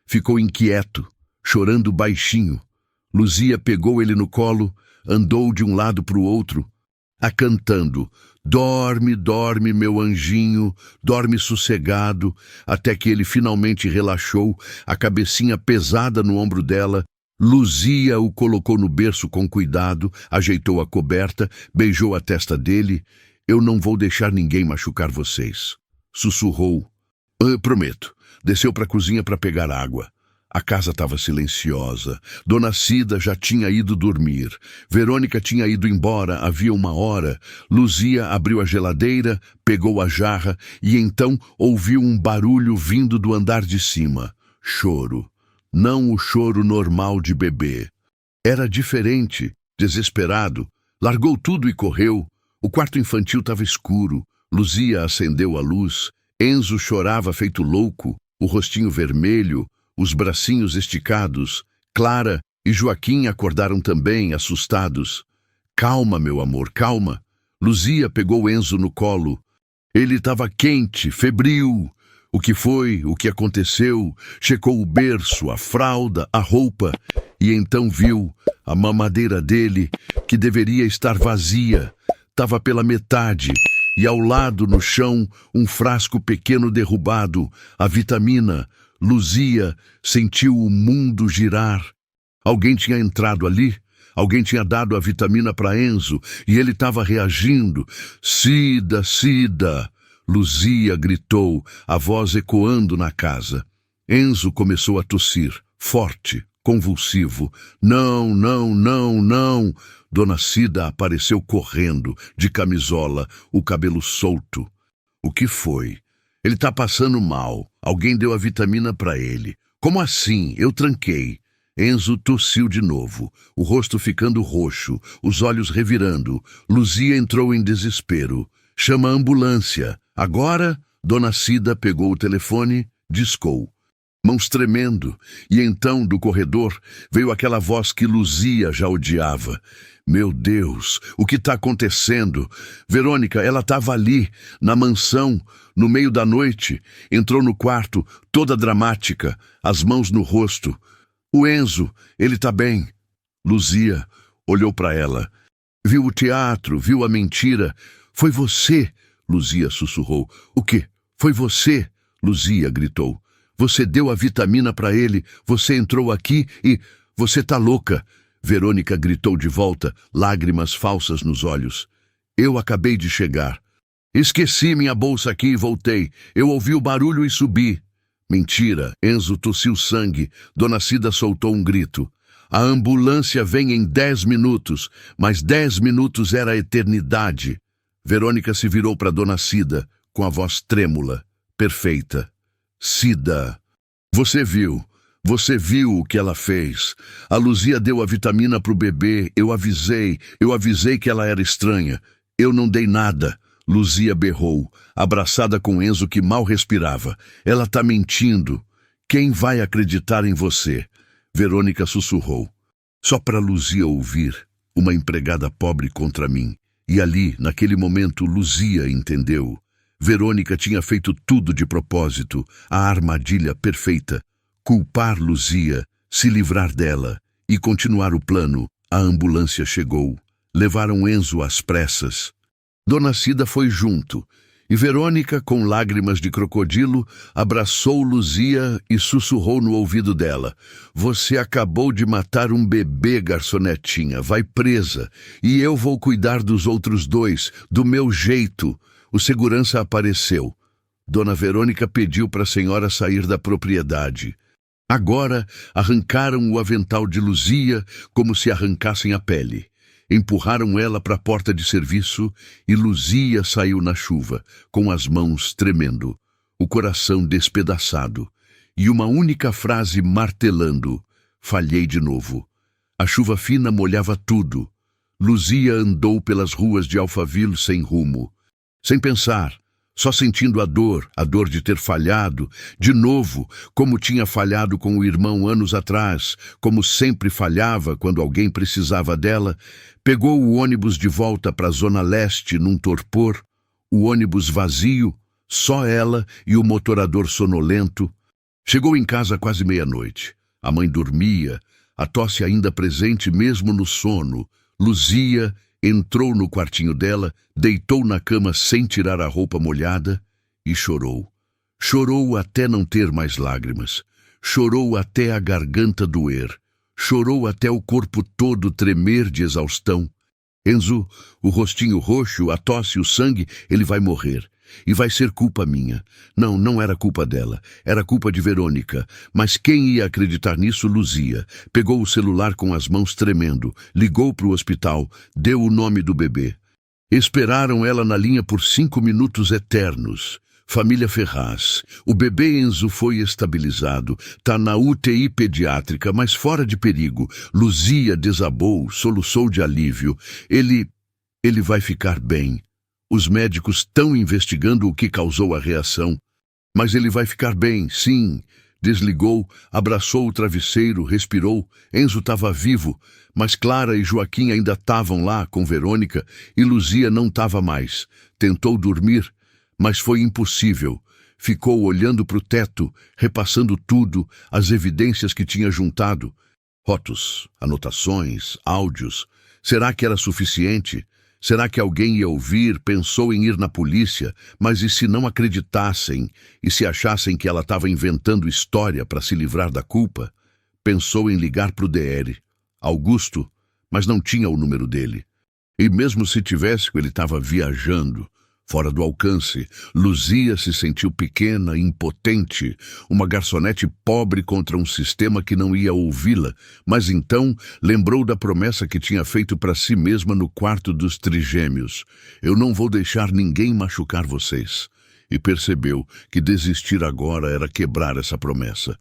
[SPEAKER 1] Ficou inquieto, chorando baixinho. Luzia pegou ele no colo, andou de um lado para o outro, acantando: dorme, dorme, meu anjinho, dorme sossegado, até que ele finalmente relaxou, a cabecinha pesada no ombro dela. Luzia o colocou no berço com cuidado, ajeitou a coberta, beijou a testa dele. Eu não vou deixar ninguém machucar vocês, sussurrou. Prometo. Desceu para a cozinha para pegar água. A casa estava silenciosa. Dona Cida já tinha ido dormir. Verônica tinha ido embora havia uma hora. Luzia abriu a geladeira, pegou a jarra e então ouviu um barulho vindo do andar de cima. Choro. Não o choro normal de bebê. Era diferente, desesperado. Largou tudo e correu. O quarto infantil estava escuro. Luzia acendeu a luz. Enzo chorava feito louco, o rostinho vermelho, os bracinhos esticados. Clara e Joaquim acordaram também, assustados. Calma, meu amor, calma. Luzia pegou Enzo no colo. Ele estava quente, febril. O que foi, o que aconteceu? Checou o berço, a fralda, a roupa, e então viu a mamadeira dele, que deveria estar vazia. Estava pela metade, e ao lado, no chão, um frasco pequeno derrubado, a vitamina. Luzia sentiu o mundo girar. Alguém tinha entrado ali, alguém tinha dado a vitamina para Enzo, e ele estava reagindo. Cida, Cida! Luzia gritou, a voz ecoando na casa. Enzo começou a tossir, forte, convulsivo. Não, não, não, não! Dona Cida apareceu correndo, de camisola, o cabelo solto. O que foi? Ele está passando mal. Alguém deu a vitamina para ele. Como assim? Eu tranquei. Enzo tossiu de novo, o rosto ficando roxo, os olhos revirando. Luzia entrou em desespero. Chama a ambulância. Agora, Dona Cida pegou o telefone, discou. Mãos tremendo, e então, do corredor, veio aquela voz que Luzia já odiava. Meu Deus, o que está acontecendo? Verônica, ela estava ali, na mansão, no meio da noite. Entrou no quarto, toda dramática, as mãos no rosto. O Enzo, ele está bem. Luzia olhou para ela. Viu o teatro, viu a mentira. Foi você, Luzia sussurrou. O quê? Foi você? Luzia gritou. Você deu a vitamina para ele, você entrou aqui e... Você tá louca! Verônica gritou de volta, lágrimas falsas nos olhos. Eu acabei de chegar. Esqueci minha bolsa aqui e voltei. Eu ouvi o barulho e subi. Mentira, Enzo tossiu sangue. Dona Cida soltou um grito. A ambulância vem em 10 minutos, mas 10 minutos era a eternidade. Verônica se virou para Dona Cida, com a voz trêmula. perfeita. Cida, você viu o que ela fez. A Luzia deu a vitamina pro bebê, eu avisei que ela era estranha. Eu não dei nada. Luzia berrou, abraçada com Enzo que mal respirava. Ela tá mentindo. Quem vai acreditar em você? Verônica sussurrou. Só para Luzia ouvir, uma empregada pobre contra mim. E ali, naquele momento, Luzia entendeu. Verônica tinha feito tudo de propósito, a armadilha perfeita. Culpar Luzia, se livrar dela e continuar o plano. A ambulância chegou. Levaram Enzo às pressas. Dona Cida foi junto, e Verônica, com lágrimas de crocodilo, abraçou Luzia e sussurrou no ouvido dela. Você acabou de matar um bebê, garçonetinha, vai presa, e eu vou cuidar dos outros dois, do meu jeito. O segurança apareceu. Dona Verônica pediu para a senhora sair da propriedade. Agora arrancaram o avental de Luzia como se arrancassem a pele. Empurraram ela para a porta de serviço e Luzia saiu na chuva, com as mãos tremendo, o coração despedaçado, e uma única frase martelando: falhei de novo. A chuva fina molhava tudo. Luzia andou pelas ruas de Alphaville sem rumo, sem pensar, só sentindo a dor de ter falhado, de novo, como tinha falhado com o irmão anos atrás, como sempre falhava quando alguém precisava dela. Pegou o ônibus de volta para a Zona Leste num torpor, o ônibus vazio, só ela e o motorador sonolento. Chegou em casa quase meia-noite. A mãe dormia, a tosse ainda presente mesmo no sono. Luzia entrou no quartinho dela, deitou na cama sem tirar a roupa molhada e chorou. Chorou até não ter mais lágrimas. Chorou até a garganta doer. Chorou até o corpo todo tremer de exaustão. Enzo, o rostinho roxo, a tosse, o sangue, ele vai morrer. E vai ser culpa minha. Não, não era culpa dela. Era culpa de Verônica. Mas quem ia acreditar nisso? Luzia. Pegou o celular com as mãos tremendo. Ligou para o hospital. Deu o nome do bebê. Esperaram ela na linha por 5 minutos eternos. Família Ferraz. O bebê Enzo foi estabilizado. Tá na UTI pediátrica, mas fora de perigo. Luzia desabou, soluçou de alívio. Ele vai ficar bem. Os médicos estão investigando o que causou a reação. Mas ele vai ficar bem, sim. Desligou, abraçou o travesseiro, respirou. Enzo estava vivo, mas Clara e Joaquim ainda estavam lá com Verônica e Luzia não estava mais. Tentou dormir, mas foi impossível. Ficou olhando para o teto, repassando tudo, as evidências que tinha juntado. Fotos, anotações, áudios. Será que era suficiente? Será que alguém ia ouvir? Pensou em ir na polícia, mas e se não acreditassem? E se achassem que ela estava inventando história para se livrar da culpa? Pensou em ligar para o DR. Augusto, mas não tinha o número dele. E mesmo se tivesse, ele estava viajando, fora do alcance. Luzia se sentiu pequena, impotente, uma garçonete pobre contra um sistema que não ia ouvi-la, mas então lembrou da promessa que tinha feito para si mesma no quarto dos trigêmeos. Eu não vou deixar ninguém machucar vocês. E percebeu que desistir agora era quebrar essa promessa.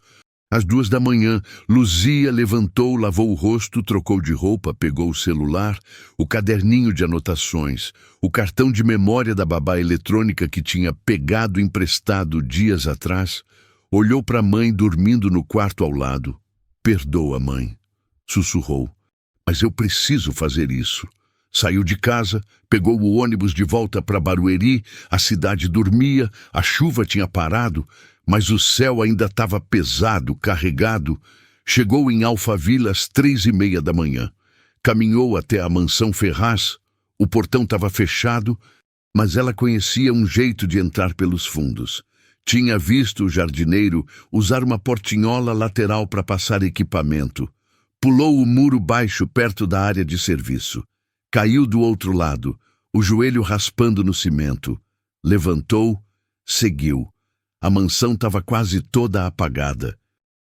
[SPEAKER 1] Às 2 da manhã, Luzia levantou, lavou o rosto, trocou de roupa, pegou o celular, o caderninho de anotações, o cartão de memória da babá eletrônica que tinha pegado emprestado dias atrás, olhou para a mãe dormindo no quarto ao lado. Perdoa, mãe, sussurrou. Mas eu preciso fazer isso. Saiu de casa, pegou o ônibus de volta para Barueri, a cidade dormia, a chuva tinha parado, mas o céu ainda estava pesado, carregado. Chegou em Alphaville às 3:30 da manhã. Caminhou até a mansão Ferraz. O portão estava fechado, mas ela conhecia um jeito de entrar pelos fundos. Tinha visto o jardineiro usar uma portinhola lateral para passar equipamento. Pulou o muro baixo perto da área de serviço. Caiu do outro lado, o joelho raspando no cimento. Levantou, seguiu. A mansão estava quase toda apagada.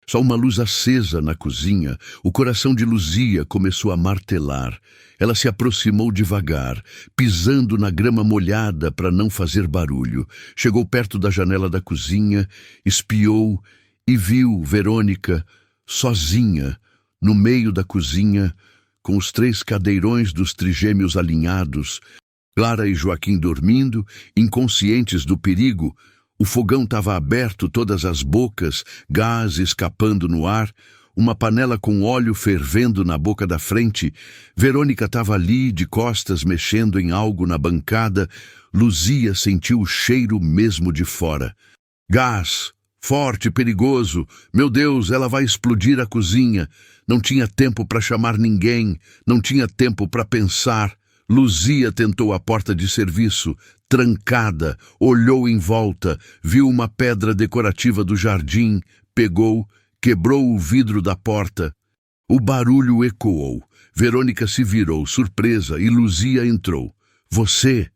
[SPEAKER 1] Só uma luz acesa na cozinha. O coração de Luzia começou a martelar. Ela se aproximou devagar, pisando na grama molhada para não fazer barulho. Chegou perto da janela da cozinha, espiou e viu Verônica sozinha, no meio da cozinha, com os 3 cadeirões dos trigêmeos alinhados, Clara e Joaquim dormindo, inconscientes do perigo. O fogão estava aberto, todas as bocas, gás escapando no ar, uma panela com óleo fervendo na boca da frente. Verônica estava ali, de costas, mexendo em algo na bancada. Luzia sentiu o cheiro mesmo de fora. Gás! Forte, perigoso. Meu Deus, ela vai explodir a cozinha. Não tinha tempo para chamar ninguém, não tinha tempo para pensar. Luzia tentou a porta de serviço, trancada, olhou em volta, viu uma pedra decorativa do jardim, pegou, quebrou o vidro da porta. O barulho ecoou. Verônica se virou, surpresa, e Luzia entrou. Você?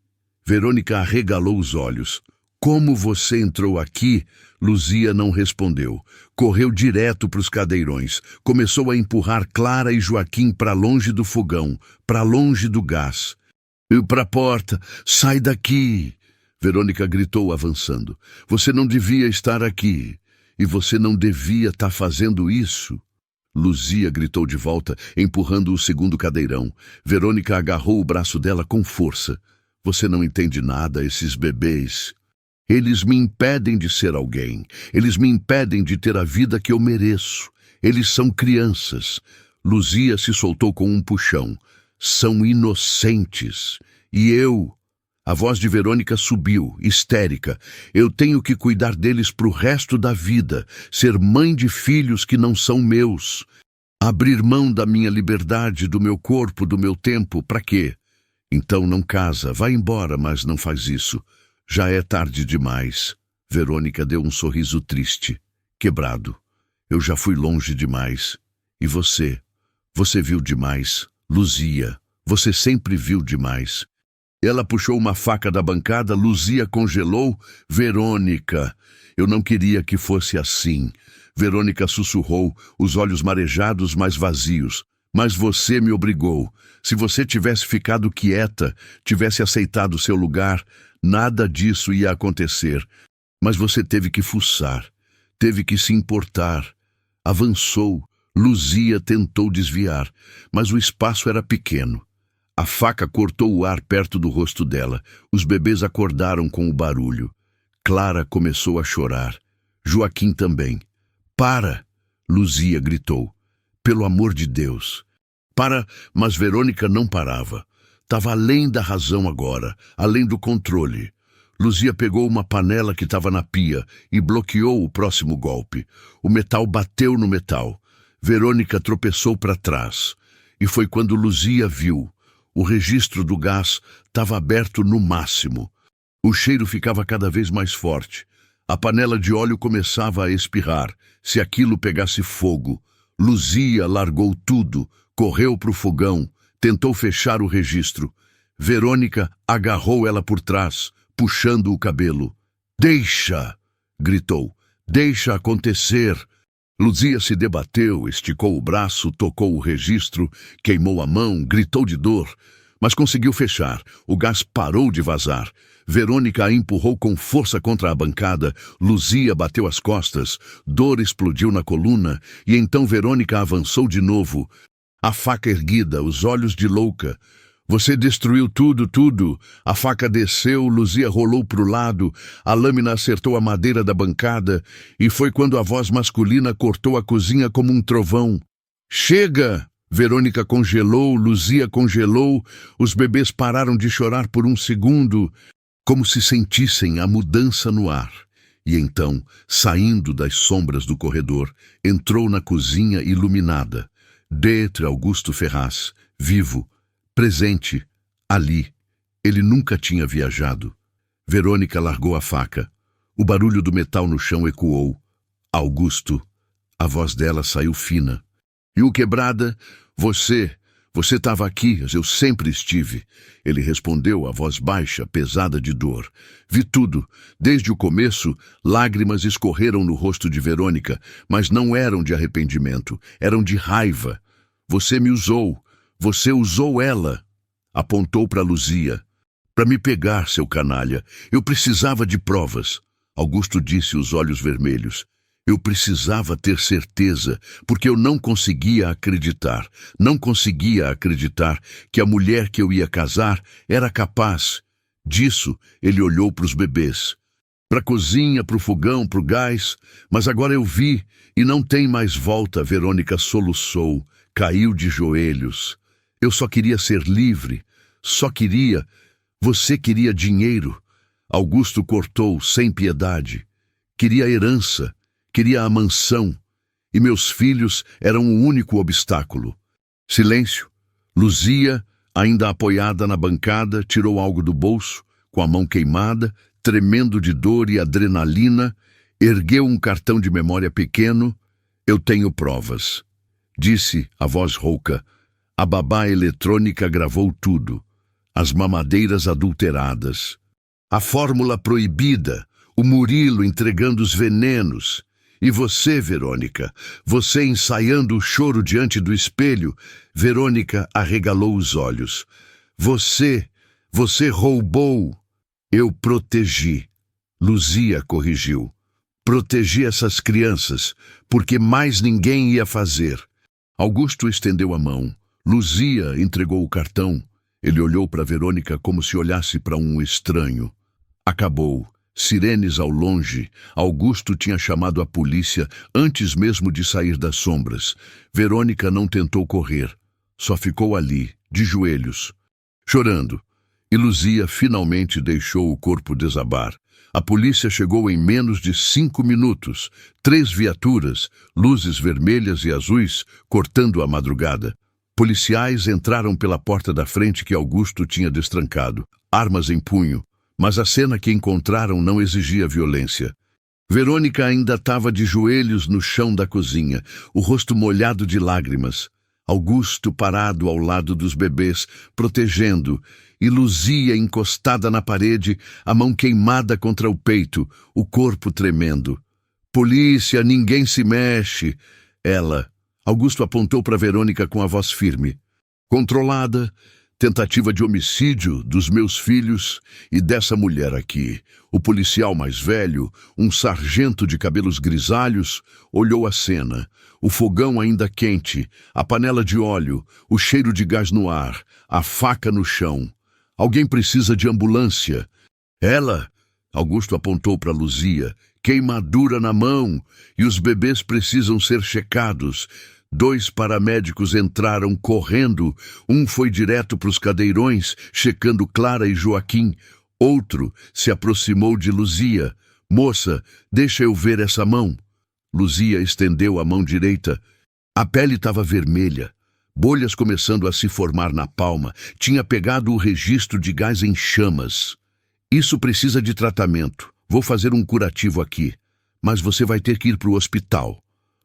[SPEAKER 1] Verônica arregalou os olhos. Como você entrou aqui? Luzia não respondeu. Correu direto para os cadeirões. Começou a empurrar Clara e Joaquim para longe do fogão, para longe do gás. Para a porta. Sai daqui! Verônica gritou, avançando. Você não devia estar aqui. E você não devia estar fazendo isso. Luzia gritou de volta, empurrando o segundo cadeirão. Verônica agarrou o braço dela com força. Você não entende nada, esses bebês. Eles me impedem de ser alguém. Eles me impedem de ter a vida que eu mereço. Eles são crianças. Luzia se soltou com um puxão. São inocentes. E eu... A voz de Verônica subiu, histérica. Eu tenho que cuidar deles pro resto da vida. Ser mãe de filhos que não são meus. Abrir mão da minha liberdade, do meu corpo, do meu tempo. Pra quê? Então não casa. Vai embora, mas não faz isso. Já é tarde demais. Verônica deu um sorriso triste, quebrado. Eu já fui longe demais. E você? Você viu demais. Luzia, você sempre viu demais. Ela puxou uma faca da bancada, Luzia congelou. Verônica, eu não queria que fosse assim. Verônica sussurrou, os olhos marejados, mas vazios. Mas você me obrigou. Se você tivesse ficado quieta, tivesse aceitado seu lugar, nada disso ia acontecer. Mas você teve que fuçar, teve que se importar. Avançou. Luzia tentou desviar, mas o espaço era pequeno. A faca cortou o ar perto do rosto dela. Os bebês acordaram com o barulho. Clara começou a chorar. Joaquim também. Para! Luzia gritou. Pelo amor de Deus. Para! Mas Verônica não parava. Estava além da razão agora, além do controle. Luzia pegou uma panela que estava na pia e bloqueou o próximo golpe. O metal bateu no metal. Verônica tropeçou para trás. E foi quando Luzia viu. O registro do gás estava aberto no máximo. O cheiro ficava cada vez mais forte. A panela de óleo começava a espirrar. Se aquilo pegasse fogo. Luzia largou tudo, correu para o fogão, tentou fechar o registro. Verônica agarrou ela por trás, puxando o cabelo. Deixa! Gritou. Deixa acontecer! Luzia se debateu, esticou o braço, tocou o registro, queimou a mão, gritou de dor, mas conseguiu fechar. O gás parou de vazar. Verônica a empurrou com força contra a bancada. Luzia bateu as costas. Dor explodiu na coluna e então Verônica avançou de novo. A faca erguida, os olhos de louca. Você destruiu tudo, tudo. A faca desceu, Luzia rolou para o lado, a lâmina acertou a madeira da bancada e foi quando a voz masculina cortou a cozinha como um trovão. Chega! Verônica congelou, Luzia congelou, os bebês pararam de chorar por um segundo, como se sentissem a mudança no ar. E então, saindo das sombras do corredor, entrou na cozinha iluminada. Dêtre Augusto Ferraz, vivo, presente, ali. Ele nunca tinha viajado. Verônica largou a faca. O barulho do metal no chão ecoou. Augusto. A voz dela saiu fina. E o quebrada? Você Você estava aqui, eu sempre estive. Ele respondeu, a voz baixa, pesada de dor. Vi tudo. Desde o começo, lágrimas escorreram no rosto de Verônica, mas não eram de arrependimento, eram de raiva. Você me usou. Você usou ela. Apontou para Luzia. Para me pegar, seu canalha. Eu precisava de provas. Augusto disse, os olhos vermelhos. Eu precisava ter certeza, porque eu não conseguia acreditar. Não conseguia acreditar que a mulher que eu ia casar era capaz. Disso, ele olhou para os bebês. Para a cozinha, para o fogão, para o gás. Mas agora eu vi, e não tem mais volta, Verônica soluçou, caiu de joelhos. Eu só queria ser livre. Só queria. Você queria dinheiro. Augusto cortou, sem piedade. Queria herança. Queria a mansão, e meus filhos eram o único obstáculo. Silêncio. Luzia, ainda apoiada na bancada, tirou algo do bolso, com a mão queimada, tremendo de dor e adrenalina, ergueu um cartão de memória pequeno. Eu tenho provas. Disse, a voz rouca. A babá eletrônica gravou tudo. As mamadeiras adulteradas. A fórmula proibida. O Murilo entregando os venenos. E você, Verônica, você ensaiando o choro diante do espelho. Verônica arregalou os olhos. Você roubou. Eu protegi. Luzia corrigiu. Protegi essas crianças, porque mais ninguém ia fazer. Augusto estendeu a mão. Luzia entregou o cartão. Ele olhou para Verônica como se olhasse para um estranho. Acabou. Sirenes ao longe. Augusto tinha chamado a polícia antes mesmo de sair das sombras. Verônica não tentou correr. Só ficou ali, de joelhos, chorando. E Luzia finalmente deixou o corpo desabar. A polícia chegou em menos de 5 minutos. 3 viaturas, luzes vermelhas e azuis, cortando a madrugada. Policiais entraram pela porta da frente que Augusto tinha destrancado, armas em punho. Mas a cena que encontraram não exigia violência. Verônica ainda estava de joelhos no chão da cozinha, o rosto molhado de lágrimas. Augusto parado ao lado dos bebês, protegendo, e Luzia encostada na parede, a mão queimada contra o peito, o corpo tremendo. Polícia, ninguém se mexe. Augusto apontou para Verônica com a voz firme. Controlada. Tentativa de homicídio dos meus filhos e dessa mulher aqui. O policial mais velho, um sargento de cabelos grisalhos, olhou a cena. O fogão ainda quente, a panela de óleo, o cheiro de gás no ar, a faca no chão. Alguém precisa de ambulância. Augusto apontou para Luzia, queimadura na mão, e os bebês precisam ser checados. 2 paramédicos entraram correndo. Um foi direto para os cadeirões, checando Clara e Joaquim. Outro se aproximou de Luzia. Moça, deixa eu ver essa mão. Luzia estendeu a mão direita. A pele estava vermelha, bolhas começando a se formar na palma. Tinha pegado o registro de gás em chamas. Isso precisa de tratamento. Vou fazer um curativo aqui. Mas você vai ter que ir para o hospital.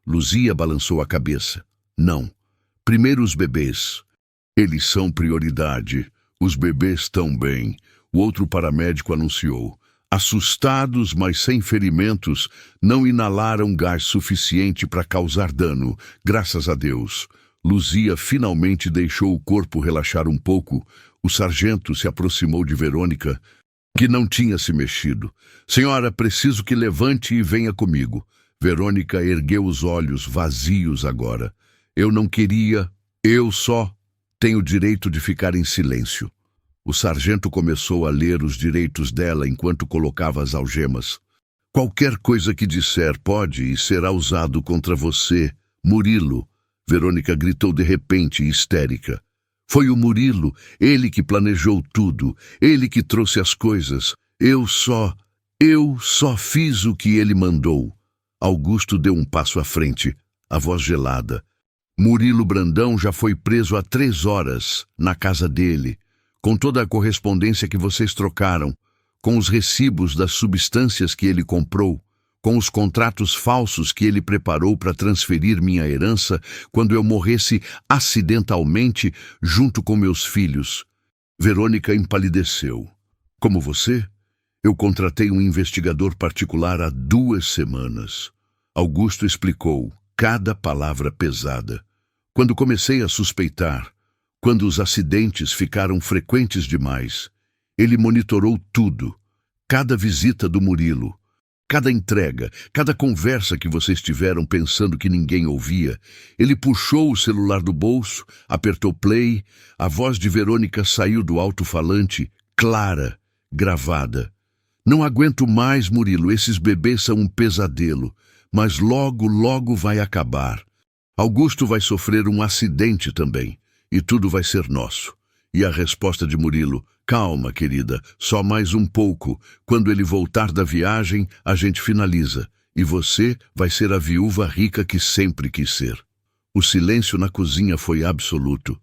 [SPEAKER 1] Luzia balançou a cabeça. Não. Primeiro os bebês. Eles são prioridade. Os bebês estão bem. O outro paramédico anunciou. Assustados, mas sem ferimentos, não inalaram gás suficiente para causar dano, graças a Deus. Luzia finalmente deixou o corpo relaxar um pouco. O sargento se aproximou de Verônica, que não tinha se mexido. Senhora, preciso que levante e venha comigo. Verônica ergueu os olhos vazios agora. Eu não queria, eu só tenho o direito de ficar em silêncio. O sargento começou a ler os direitos dela enquanto colocava as algemas. Qualquer coisa que disser pode e será usado contra você, Murilo. Verônica gritou de repente, histérica. Foi o Murilo, ele que planejou tudo, ele que trouxe as coisas. Eu só fiz o que ele mandou. Augusto deu um passo à frente, a voz gelada. Murilo Brandão já foi preso há 3 horas, na casa dele, com toda a correspondência que vocês trocaram, com os recibos das substâncias que ele comprou, com os contratos falsos que ele preparou para transferir minha herança quando eu morresse acidentalmente junto com meus filhos. Verônica empalideceu. Como você? Eu contratei um investigador particular há 2 semanas. Augusto explicou, cada palavra pesada. Quando comecei a suspeitar, quando os acidentes ficaram frequentes demais, ele monitorou tudo, cada visita do Murilo, cada entrega, cada conversa que vocês tiveram pensando que ninguém ouvia. Ele puxou o celular do bolso, apertou play, a voz de Verônica saiu do alto-falante, clara, gravada. Não aguento mais, Murilo, esses bebês são um pesadelo, mas logo, logo vai acabar. Augusto vai sofrer um acidente também, e tudo vai ser nosso. E a resposta de Murilo, calma, querida, só mais um pouco. Quando ele voltar da viagem, a gente finaliza. E você vai ser a viúva rica que sempre quis ser. O silêncio na cozinha foi absoluto.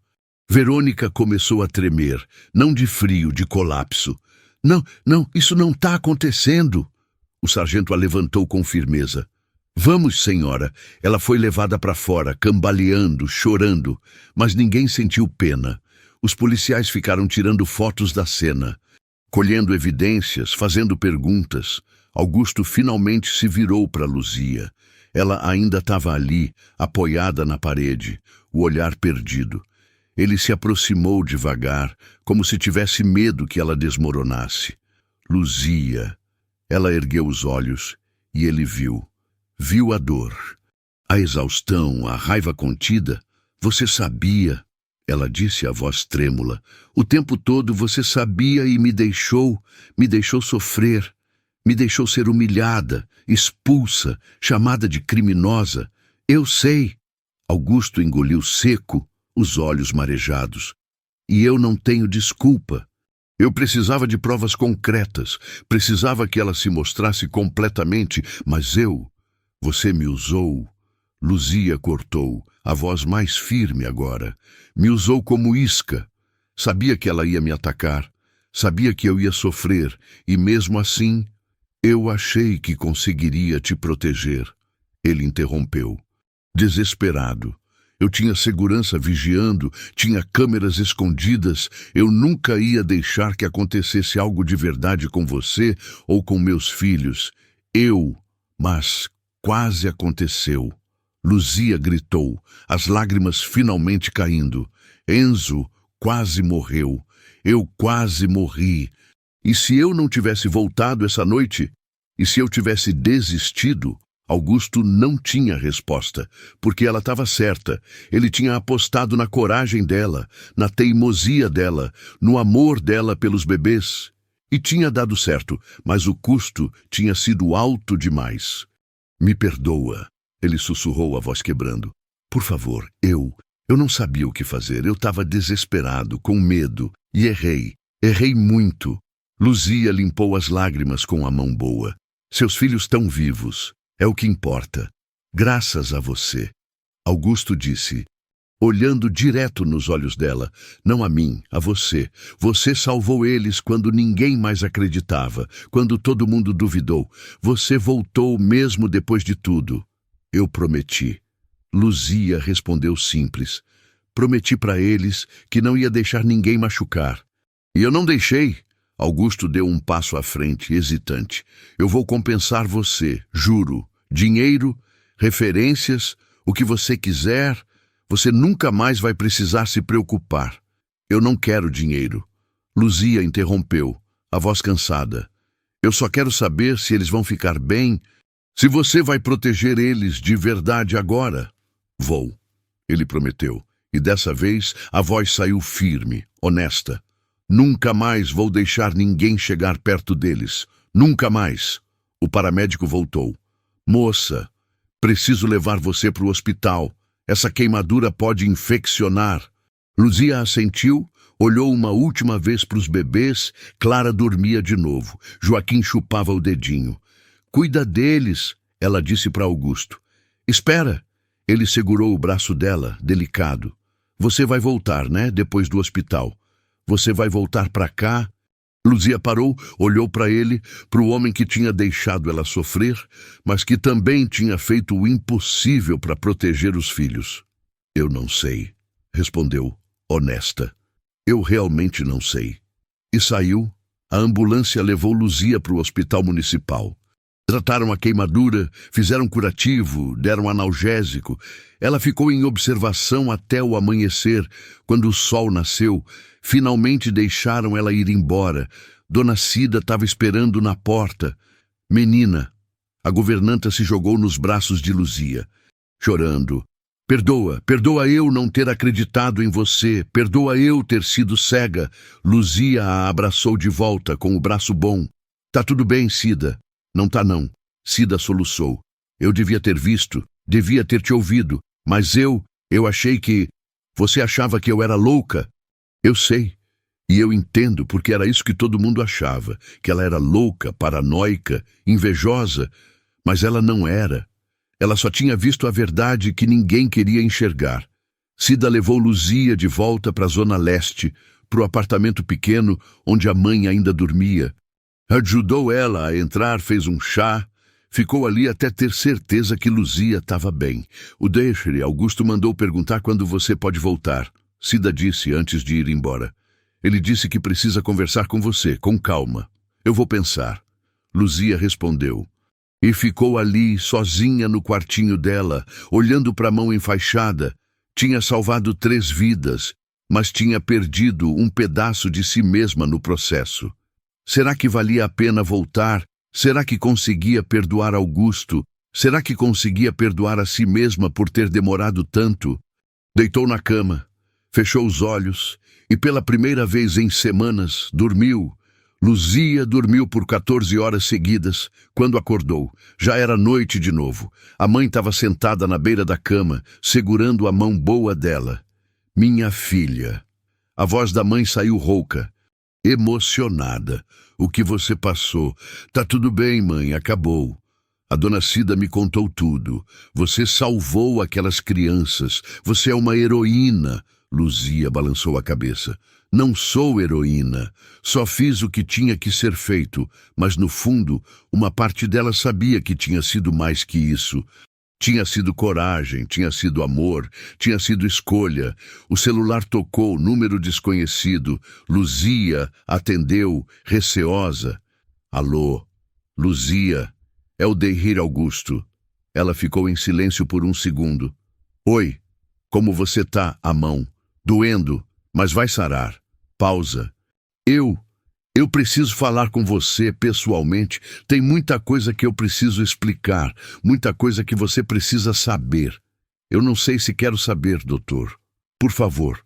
[SPEAKER 1] Verônica começou a tremer, não de frio, de colapso. Não, isso não está acontecendo. O sargento a levantou com firmeza. Vamos, senhora. Ela foi levada para fora, cambaleando, chorando, mas ninguém sentiu pena. Os policiais ficaram tirando fotos da cena, colhendo evidências, fazendo perguntas. Augusto finalmente se virou para Luzia. Ela ainda estava ali, apoiada na parede, o olhar perdido. Ele se aproximou devagar, como se tivesse medo que ela desmoronasse. Luzia. Ela ergueu os olhos e ele viu. Viu a dor, a exaustão, a raiva contida. Você sabia, ela disse a voz trêmula. O tempo todo você sabia e me deixou sofrer. Me deixou ser humilhada, expulsa, chamada de criminosa. Eu sei. Augusto engoliu seco, os olhos marejados. E eu não tenho desculpa. Eu precisava de provas concretas, precisava que ela se mostrasse completamente, mas você me usou. Luzia cortou, a voz mais firme agora. Me usou como isca. Sabia que ela ia me atacar, sabia que eu ia sofrer, e mesmo assim, eu achei que conseguiria te proteger. Ele interrompeu. Desesperado. Eu tinha segurança vigiando, tinha câmeras escondidas. Eu nunca ia deixar que acontecesse algo de verdade com você ou com meus filhos. Mas quase aconteceu. Luzia gritou, as lágrimas finalmente caindo. Enzo quase morreu. Eu quase morri. E se eu não tivesse voltado essa noite? E se eu tivesse desistido? Augusto não tinha resposta, porque ela estava certa. Ele tinha apostado na coragem dela, na teimosia dela, no amor dela pelos bebês. E tinha dado certo, mas o custo tinha sido alto demais. Me perdoa, ele sussurrou, a voz quebrando. Por favor, eu não sabia o que fazer. Eu estava desesperado, com medo, e errei. Errei muito. Luzia limpou as lágrimas com a mão boa. Seus filhos estão vivos. É o que importa. Graças a você. Augusto disse, olhando direto nos olhos dela. Não a mim, a você. Você salvou eles quando ninguém mais acreditava, quando todo mundo duvidou. Você voltou mesmo depois de tudo. Eu prometi. Luzia respondeu simples. Prometi para eles que não ia deixar ninguém machucar. E eu não deixei. Augusto deu um passo à frente, hesitante. Eu vou compensar você, juro. Dinheiro, referências, o que você quiser. Você nunca mais vai precisar se preocupar. Eu não quero dinheiro. Luzia interrompeu, a voz cansada. Eu só quero saber se eles vão ficar bem, se você vai proteger eles de verdade agora. Vou, ele prometeu, e dessa vez a voz saiu firme, honesta. Nunca mais vou deixar ninguém chegar perto deles. Nunca mais. O paramédico voltou. Moça, preciso levar você para o hospital. Essa queimadura pode infeccionar. Luzia assentiu, olhou uma última vez para os bebês. Clara dormia de novo. Joaquim chupava o dedinho. Cuida deles, ela disse para Augusto. Espera. Ele segurou o braço dela, delicado. Você vai voltar, né? Depois do hospital. Você vai voltar para cá? Luzia parou, olhou para ele, para o homem que tinha deixado ela sofrer, mas que também tinha feito o impossível para proteger os filhos. Eu não sei, respondeu, honesta. Eu realmente não sei. E saiu. A ambulância levou Luzia para o hospital municipal. Trataram a queimadura, fizeram curativo, deram analgésico. Ela ficou em observação até o amanhecer. Quando o sol nasceu, finalmente deixaram ela ir embora. Dona Cida estava esperando na porta. Menina, a governanta se jogou nos braços de Luzia, chorando. Perdoa eu não ter acreditado em você, perdoa eu ter sido cega. Luzia a abraçou de volta com o braço bom. Tá tudo bem, Cida. Não tá não. Cida soluçou. Eu devia ter visto, devia ter te ouvido, mas eu achei que... Você achava que eu era louca? Eu sei. E eu entendo, porque era isso que todo mundo achava, que ela era louca, paranoica, invejosa, mas ela não era. Ela só tinha visto a verdade que ninguém queria enxergar. Cida levou Luzia de volta para a Zona Leste, para o apartamento pequeno onde a mãe ainda dormia. Ajudou ela a entrar, fez um chá, ficou ali até ter certeza que Luzia estava bem. O Deixe, Augusto mandou perguntar quando você pode voltar. Cida disse antes de ir embora. Ele disse que precisa conversar com você, com calma. Eu vou pensar. Luzia respondeu. E ficou ali, sozinha no quartinho dela, olhando para a mão enfaixada. Tinha salvado 3 vidas, mas tinha perdido um pedaço de si mesma no processo. Será que valia a pena voltar? Será que conseguia perdoar Augusto? Será que conseguia perdoar a si mesma por ter demorado tanto? Deitou na cama, fechou os olhos e pela primeira vez em semanas dormiu. Luzia dormiu por 14 horas seguidas. Quando acordou, já era noite de novo. A mãe estava sentada na beira da cama, segurando a mão boa dela. Minha filha. A voz da mãe saiu rouca, emocionada. O que você passou? Tá tudo bem, mãe, acabou. A dona Cida me contou tudo. Você salvou aquelas crianças. Você é uma heroína. Luzia balançou a cabeça. Não sou heroína. Só fiz o que tinha que ser feito, mas no fundo, uma parte dela sabia que tinha sido mais que isso. Tinha sido coragem, tinha sido amor, tinha sido escolha. O celular tocou, número desconhecido. Luzia atendeu, receosa. Alô, Luzia, é o Deixe Augusto. Ela ficou em silêncio por um segundo. Oi, como você tá, a mão? Doendo, mas vai sarar. Pausa. Eu preciso falar com você pessoalmente. Tem muita coisa que eu preciso explicar, muita coisa que você precisa saber. Eu não sei se quero saber, doutor. Por favor.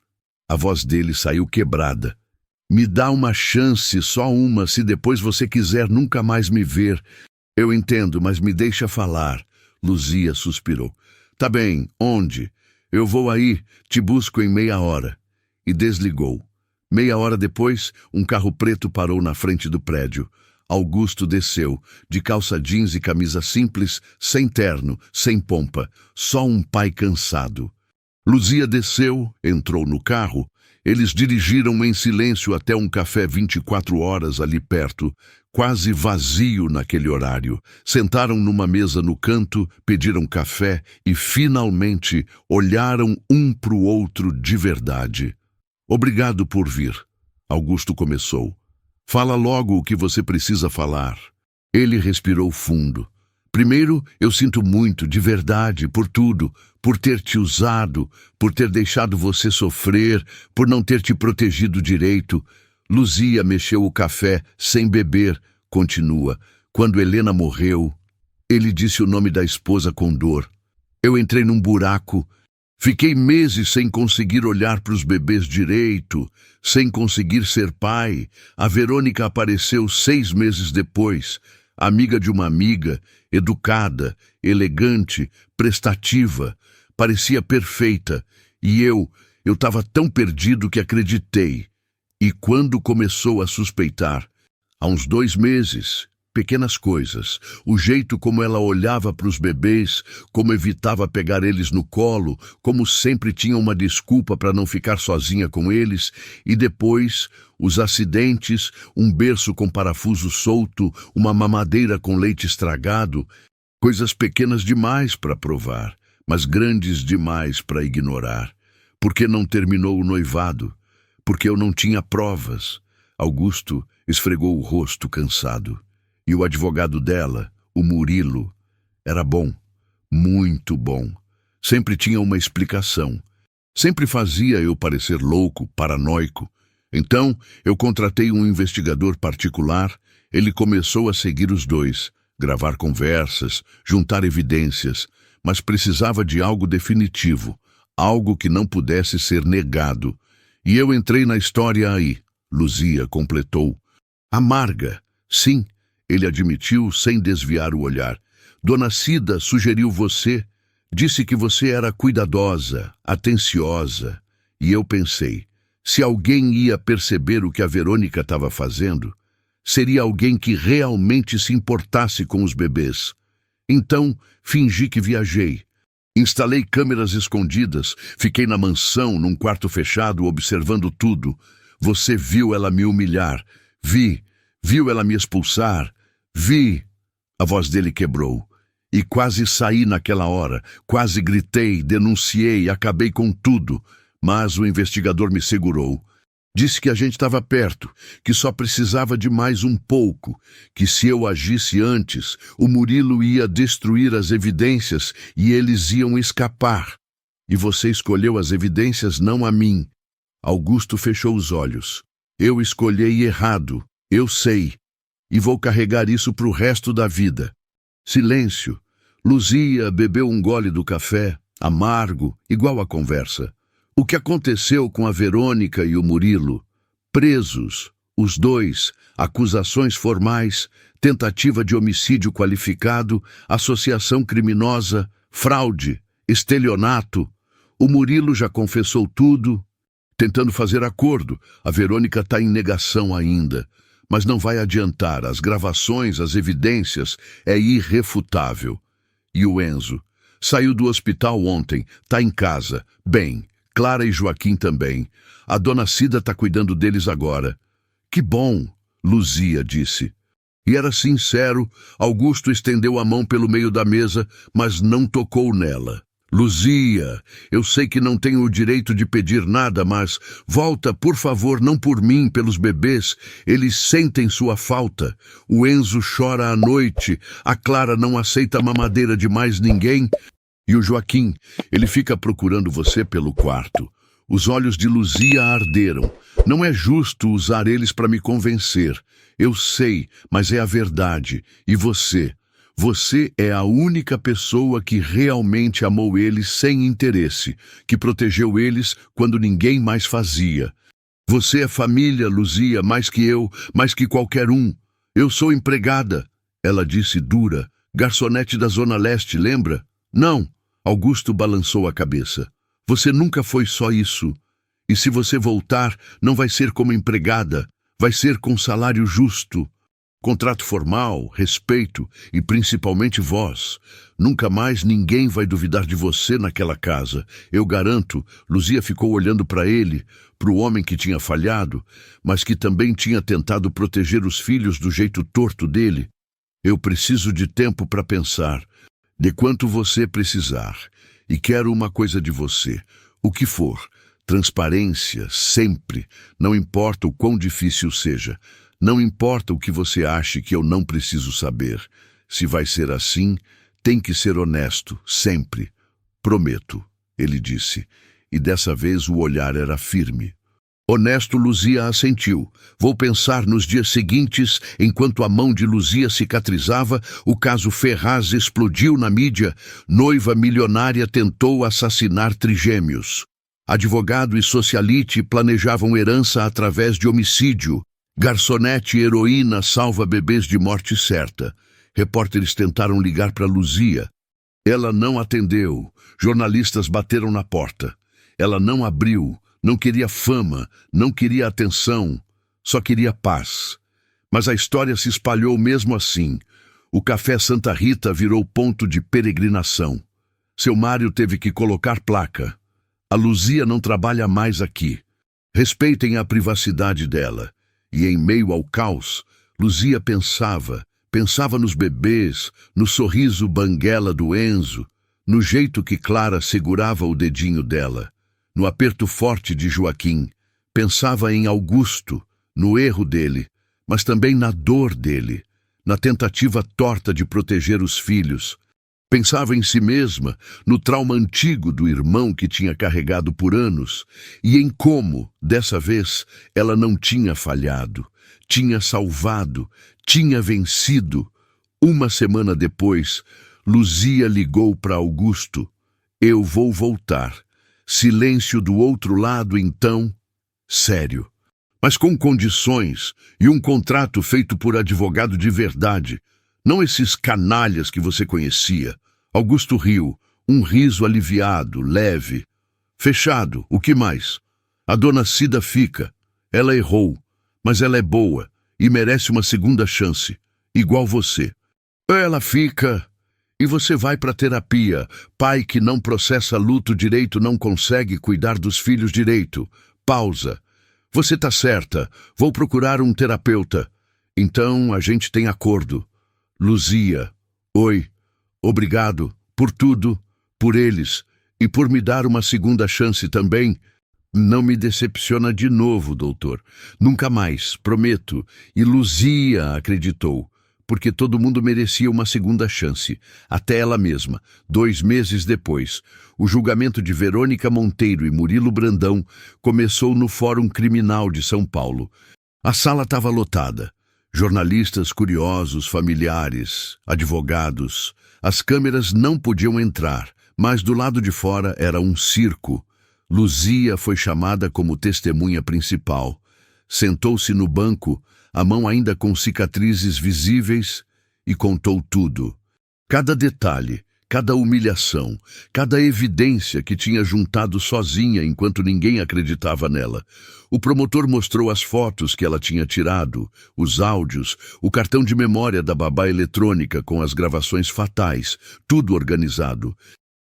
[SPEAKER 1] A voz dele saiu quebrada. Me dá uma chance, só uma, se depois você quiser nunca mais me ver. Eu entendo, mas me deixa falar. Luzia suspirou. Tá bem, onde? Eu vou aí, te busco em meia hora. E desligou. Meia hora depois, um carro preto parou na frente do prédio. Augusto desceu, de calça jeans e camisa simples, sem terno, sem pompa, só um pai cansado. Luzia desceu, entrou no carro. Eles dirigiram em silêncio até um café 24 horas ali perto, quase vazio naquele horário. Sentaram numa mesa no canto, pediram café e, finalmente, olharam um para o outro de verdade. Obrigado por vir. Augusto começou. Fala logo o que você precisa falar. Ele respirou fundo. Primeiro, eu sinto muito, de verdade, por tudo, por ter te usado, por ter deixado você sofrer, por não ter te protegido direito. Luzia mexeu o café sem beber. Continua. Quando Helena morreu, ele disse o nome da esposa com dor. Eu entrei num buraco. Fiquei meses sem conseguir olhar para os bebês direito, sem conseguir ser pai. A Verônica apareceu 6 meses depois, amiga de uma amiga, educada, elegante, prestativa, parecia perfeita. E eu estava tão perdido que acreditei. E quando começou a suspeitar, há uns 2 meses, pequenas coisas, o jeito como ela olhava para os bebês, como evitava pegar eles no colo, como sempre tinha uma desculpa para não ficar sozinha com eles, e depois os acidentes, um berço com parafuso solto, uma mamadeira com leite estragado, coisas pequenas demais para provar, mas grandes demais para ignorar. Porque não terminou o noivado? Porque eu não tinha provas. Augusto esfregou o rosto cansado. E o advogado dela, o Murilo, era bom, muito bom. Sempre tinha uma explicação. Sempre fazia eu parecer louco, paranoico. Então, eu contratei um investigador particular. Ele começou a seguir os dois, gravar conversas, juntar evidências, mas precisava de algo definitivo, algo que não pudesse ser negado. E eu entrei na história aí. Luzia completou. Amarga, sim, ele admitiu sem desviar o olhar. Dona Cida sugeriu você, disse que você era cuidadosa, atenciosa. E eu pensei, se alguém ia perceber o que a Verônica estava fazendo, seria alguém que realmente se importasse com os bebês. Então, fingi que viajei. Instalei câmeras escondidas, fiquei na mansão, num quarto fechado, observando tudo. Você viu ela me humilhar. Viu ela me expulsar. Vi. A voz dele quebrou. E quase saí naquela hora. Quase gritei, denunciei, acabei com tudo. Mas o investigador me segurou. Disse que a gente estava perto, que só precisava de mais um pouco, que se eu agisse antes, o Murilo ia destruir as evidências e eles iam escapar. E você escolheu as evidências, não a mim. Augusto fechou os olhos. Eu escolhi errado, eu sei, e vou carregar isso para o resto da vida. Silêncio. Luzia bebeu um gole do café, amargo, igual a conversa. O que aconteceu com a Verônica e o Murilo? Presos, os dois, acusações formais, tentativa de homicídio qualificado, associação criminosa, fraude, estelionato. O Murilo já confessou tudo, tentando fazer acordo. A Verônica está em negação ainda. Mas não vai adiantar, as gravações, as evidências, é irrefutável. E o Enzo? Saiu do hospital ontem, está em casa, bem. Clara e Joaquim também. A dona Cida está cuidando deles agora. Que bom, Luzia disse. E era sincero, Augusto estendeu a mão pelo meio da mesa, mas não tocou nela. Luzia, eu sei que não tenho o direito de pedir nada, mas volta, por favor, não por mim, pelos bebês. Eles sentem sua falta. O Enzo chora à noite, a Clara não aceita a mamadeira de mais ninguém. E o Joaquim, ele fica procurando você pelo quarto. Os olhos de Luzia arderam. Não é justo usar eles para me convencer. Eu sei, mas é a verdade. E você é a única pessoa que realmente amou eles sem interesse, que protegeu eles quando ninguém mais fazia. Você é família, Luzia, mais que eu, mais que qualquer um. Eu sou empregada, ela disse dura. Garçonete da Zona Leste, lembra? Não. Augusto balançou a cabeça. Você nunca foi só isso. E se você voltar, não vai ser como empregada, vai ser com salário justo. Contrato formal, respeito e principalmente voz. Nunca mais ninguém vai duvidar de você naquela casa. Eu garanto. Luzia ficou olhando para ele, para o homem que tinha falhado, mas que também tinha tentado proteger os filhos do jeito torto dele. Eu preciso de tempo para pensar. De quanto você precisar. E quero uma coisa de você. O que for. Transparência, sempre. Não importa o quão difícil seja. Não importa o que você ache que eu não preciso saber. Se vai ser assim, tem que ser honesto, sempre. Prometo, ele disse. E dessa vez o olhar era firme. Honesto, Luzia assentiu. Vou pensar nos dias seguintes, enquanto a mão de Luzia cicatrizava, o caso Ferraz explodiu na mídia. Noiva milionária tentou assassinar trigêmeos. Advogado e socialite planejavam herança através de homicídio. Garçonete heroína salva bebês de morte certa. Repórteres tentaram ligar para Luzia. Ela não atendeu. Jornalistas bateram na porta. Ela não abriu. Não queria fama, não queria atenção, só queria paz. Mas a história se espalhou mesmo assim. O Café Santa Rita virou ponto de peregrinação. Seu Mário teve que colocar placa. A Luzia não trabalha mais aqui. Respeitem a privacidade dela. E em meio ao caos, Luzia pensava nos bebês, no sorriso banguela do Enzo, no jeito que Clara segurava o dedinho dela, no aperto forte de Joaquim. Pensava em Augusto, no erro dele, mas também na dor dele, na tentativa torta de proteger os filhos. Pensava em si mesma, no trauma antigo do irmão que tinha carregado por anos, e em como, dessa vez, ela não tinha falhado, tinha salvado, tinha vencido. Uma semana depois, Luzia ligou para Augusto. Eu vou voltar. Silêncio do outro lado, então, sério. Mas com condições e um contrato feito por advogado de verdade. Não esses canalhas que você conhecia. Augusto riu, um riso aliviado, leve. Fechado, o que mais? A dona Cida fica. Ela errou, mas ela é boa e merece uma segunda chance, igual você. Ela fica e você vai para terapia. Pai que não processa luto direito não consegue cuidar dos filhos direito. Pausa. Você tá certa, vou procurar um terapeuta. Então a gente tem acordo. Luzia, oi, obrigado por tudo, por eles e por me dar uma segunda chance também. Não me decepciona de novo, doutor. Nunca mais, prometo. E Luzia acreditou, porque todo mundo merecia uma segunda chance, até ela mesma. 2 meses depois, o julgamento de Verônica Monteiro e Murilo Brandão começou no Fórum Criminal de São Paulo. A sala estava lotada. Jornalistas curiosos, familiares, advogados. As câmeras não podiam entrar, mas do lado de fora era um circo. Luzia foi chamada como testemunha principal. Sentou-se no banco, a mão ainda com cicatrizes visíveis, e contou tudo. Cada detalhe, cada humilhação, cada evidência que tinha juntado sozinha enquanto ninguém acreditava nela. O promotor mostrou as fotos que ela tinha tirado, os áudios, o cartão de memória da babá eletrônica com as gravações fatais, tudo organizado.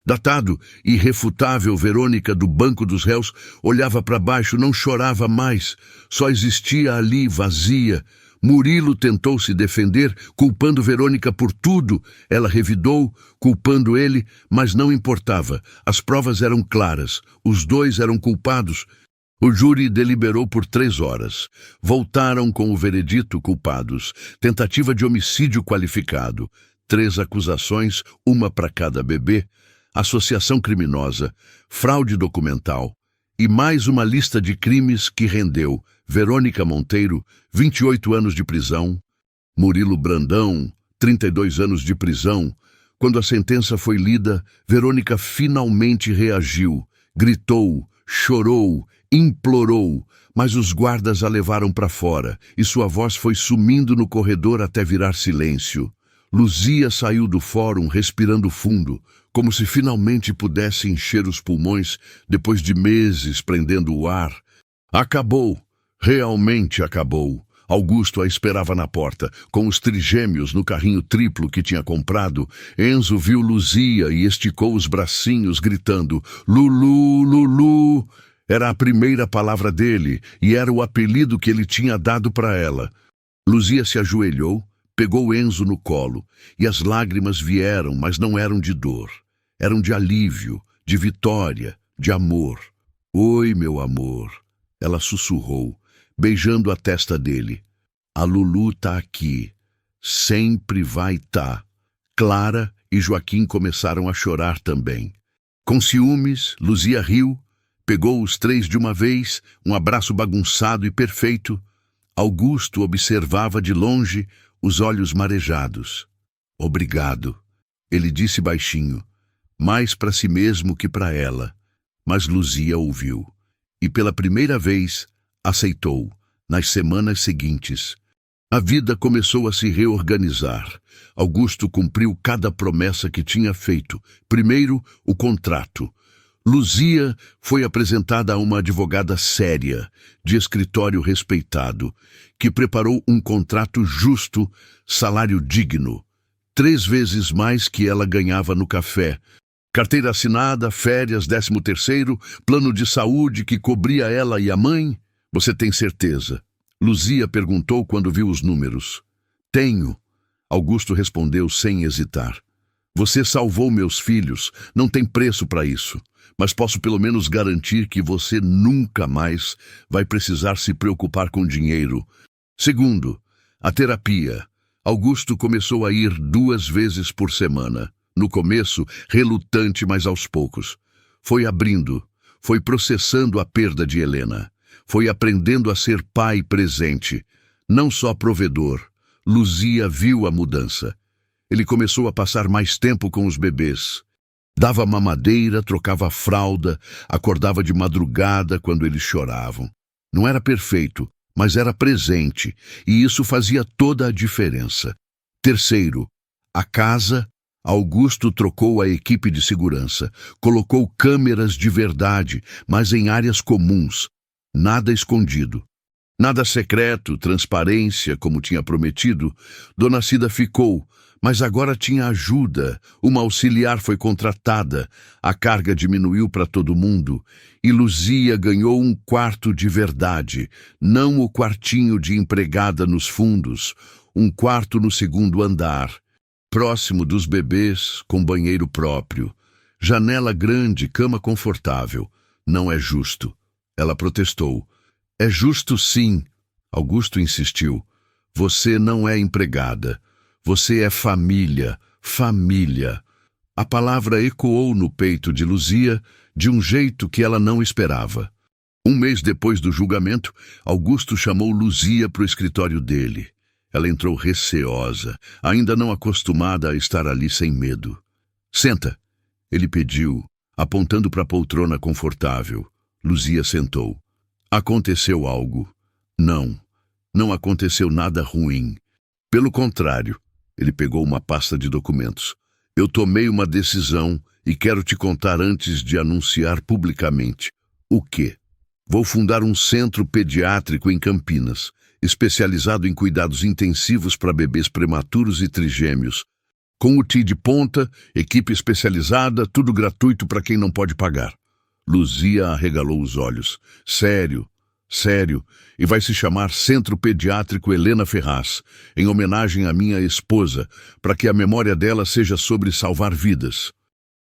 [SPEAKER 1] Datado, irrefutável, Verônica, do banco dos réus, olhava para baixo, não chorava mais, só existia ali, vazia. Murilo tentou se defender, culpando Verônica por tudo. Ela revidou, culpando ele, mas não importava. As provas eram claras, os dois eram culpados. O júri deliberou por 3 horas. Voltaram com o veredito: culpados. Tentativa de homicídio qualificado. 3 acusações, uma para cada bebê. Associação criminosa, fraude documental e mais uma lista de crimes que rendeu Verônica Monteiro, 28 anos de prisão, Murilo Brandão, 32 anos de prisão. Quando a sentença foi lida, Verônica finalmente reagiu, gritou, chorou, implorou, mas os guardas a levaram para fora e sua voz foi sumindo no corredor até virar silêncio. Luzia saiu do fórum respirando fundo, como se finalmente pudesse encher os pulmões depois de meses prendendo o ar. Acabou, realmente acabou. Augusto a esperava na porta, com os trigêmeos no carrinho triplo que tinha comprado. Enzo viu Luzia e esticou os bracinhos, gritando: Lulu, Lulu! Era a primeira palavra dele e era o apelido que ele tinha dado para ela. Luzia se ajoelhou, pegou Enzo no colo, e as lágrimas vieram, mas não eram de dor. Eram de alívio, de vitória, de amor. Oi, meu amor, ela sussurrou, beijando a testa dele. A Lulu tá aqui. Sempre vai tá. Clara e Joaquim começaram a chorar também. Com ciúmes, Luzia riu, pegou os 3 de uma vez, um abraço bagunçado e perfeito. Augusto observava de longe, os olhos marejados. Obrigado, ele disse baixinho, mais para si mesmo que para ela. Mas Luzia ouviu, e pela primeira vez aceitou, nas semanas seguintes. A vida começou a se reorganizar. Augusto cumpriu cada promessa que tinha feito. Primeiro, o contrato. Luzia foi apresentada a uma advogada séria, de escritório respeitado, que preparou um contrato justo, salário digno, 3 vezes mais que ela ganhava no café. Carteira assinada, férias, 13º, plano de saúde que cobria ela e a mãe? Você tem certeza? Luzia perguntou quando viu os números. Tenho. Augusto respondeu sem hesitar. Você salvou meus filhos, não tem preço para isso. Mas posso pelo menos garantir que você nunca mais vai precisar se preocupar com dinheiro. Segundo, a terapia. Augusto começou a ir 2 vezes por semana. No começo, relutante, mas aos poucos. Foi abrindo, foi processando a perda de Helena. Foi aprendendo a ser pai presente, não só provedor. Luzia viu a mudança. Ele começou a passar mais tempo com os bebês. Dava mamadeira, trocava fralda, acordava de madrugada quando eles choravam. Não era perfeito, mas era presente, e isso fazia toda a diferença. Terceiro, a casa. Augusto trocou a equipe de segurança, colocou câmeras de verdade, mas em áreas comuns. Nada escondido. Nada secreto, transparência, como tinha prometido. Dona Cida ficou, mas agora tinha ajuda. Uma auxiliar foi contratada. A carga diminuiu para todo mundo. E Luzia ganhou um quarto de verdade. Não o quartinho de empregada nos fundos. Um quarto no 2º andar. Próximo dos bebês, com banheiro próprio. Janela grande, cama confortável. Não é justo. Ela protestou. É justo sim. Augusto insistiu. Você não é empregada. Você é família. Família. A palavra ecoou no peito de Luzia de um jeito que ela não esperava. 1 mês depois do julgamento, Augusto chamou Luzia para o escritório dele. Ela entrou receosa, ainda não acostumada a estar ali sem medo. Senta, ele pediu, apontando para a poltrona confortável. Luzia sentou. Aconteceu algo? Não, não aconteceu nada ruim. Pelo contrário, ele pegou uma pasta de documentos. Eu tomei uma decisão e quero te contar antes de anunciar publicamente. O quê? Vou fundar um centro pediátrico em Campinas, especializado em cuidados intensivos para bebês prematuros e trigêmeos. Com UTI de ponta, equipe especializada, tudo gratuito para quem não pode pagar. Luzia arregalou os olhos. Sério, sério, e vai se chamar Centro Pediátrico Helena Ferraz, em homenagem à minha esposa, para que a memória dela seja sobre salvar vidas.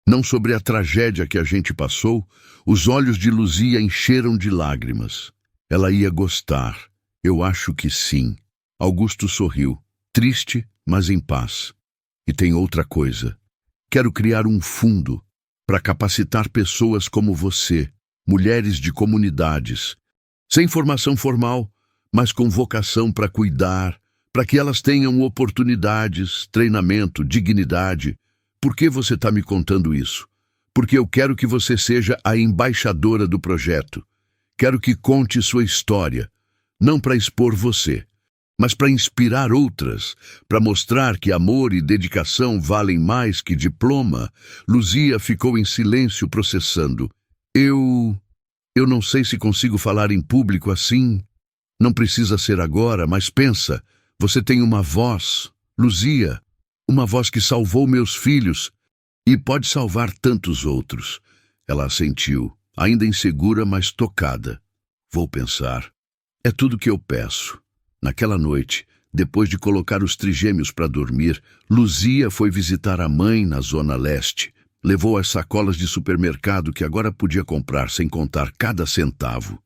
[SPEAKER 1] Não sobre a tragédia que a gente passou. Os olhos de Luzia encheram de lágrimas. Ela ia gostar. Eu acho que sim. Augusto sorriu, triste, mas em paz. E tem outra coisa. Quero criar um fundo para capacitar pessoas como você, mulheres de comunidades, sem formação formal, mas com vocação para cuidar, para que elas tenham oportunidades, treinamento, dignidade. Por que você está me contando isso? Porque eu quero que você seja a embaixadora do projeto. Quero que conte sua história, não para expor você, mas para inspirar outras, para mostrar que amor e dedicação valem mais que diploma. Luzia ficou em silêncio processando. Eu não sei se consigo falar em público assim. Não precisa ser agora, mas pensa, você tem uma voz, Luzia, uma voz que salvou meus filhos e pode salvar tantos outros. Ela assentiu, ainda insegura, mas tocada. Vou pensar. É tudo que eu peço. Naquela noite, depois de colocar os trigêmeos para dormir, Luzia foi visitar a mãe na Zona Leste. Levou as sacolas de supermercado que agora podia comprar sem contar cada centavo.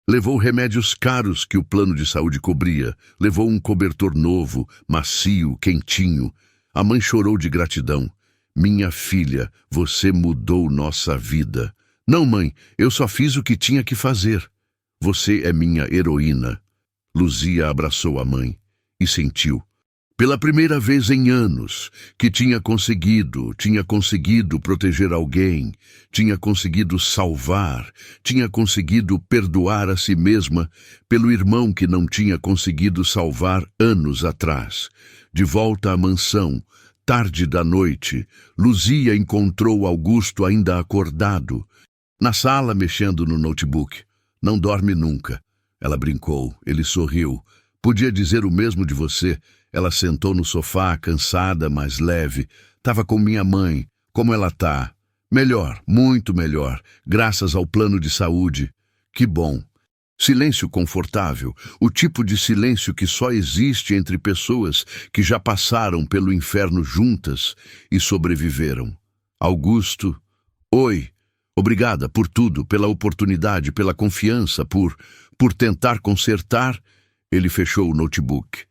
[SPEAKER 1] Levou remédios caros que o plano de saúde cobria. Levou um cobertor novo, macio, quentinho. A mãe chorou de gratidão. Minha filha, você mudou nossa vida. Não, mãe, eu só fiz o que tinha que fazer. Você é minha heroína. Luzia abraçou a mãe e sentiu, pela primeira vez em anos, que tinha conseguido proteger alguém, tinha conseguido salvar, tinha conseguido perdoar a si mesma pelo irmão que não tinha conseguido salvar anos atrás. De volta à mansão, tarde da noite, Luzia encontrou Augusto ainda acordado. Na sala, mexendo no notebook. Não dorme nunca. Ela brincou. Ele sorriu. Podia dizer o mesmo de você. Ela sentou no sofá, cansada, mas leve. Tava com minha mãe. Como ela tá? Melhor, muito melhor, graças ao plano de saúde. Que bom. Silêncio confortável, o tipo de silêncio que só existe entre pessoas que já passaram pelo inferno juntas e sobreviveram. Augusto, oi, obrigada por tudo, pela oportunidade, pela confiança, por tentar consertar. Ele fechou o notebook.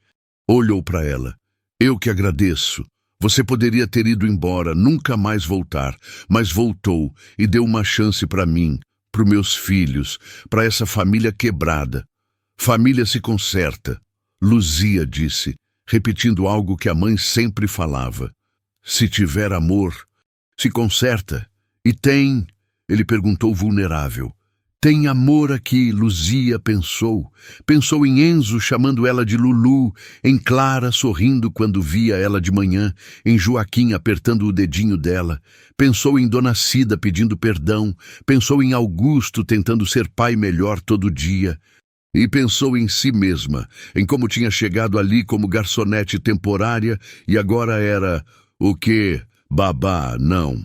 [SPEAKER 1] Olhou para ela. Eu que agradeço. Você poderia ter ido embora, nunca mais voltar, mas voltou e deu uma chance para mim, para meus filhos, para essa família quebrada. Família se conserta, Luzia disse, repetindo algo que a mãe sempre falava. Se tiver amor, se conserta. E tem, ele perguntou vulnerável. Tem amor aqui, Luzia pensou. Pensou em Enzo chamando ela de Lulu, em Clara sorrindo quando via ela de manhã, em Joaquim apertando o dedinho dela. Pensou em Dona Cida pedindo perdão. Pensou em Augusto tentando ser pai melhor todo dia. E pensou em si mesma, em como tinha chegado ali como garçonete temporária e agora era, o quê? Babá, não.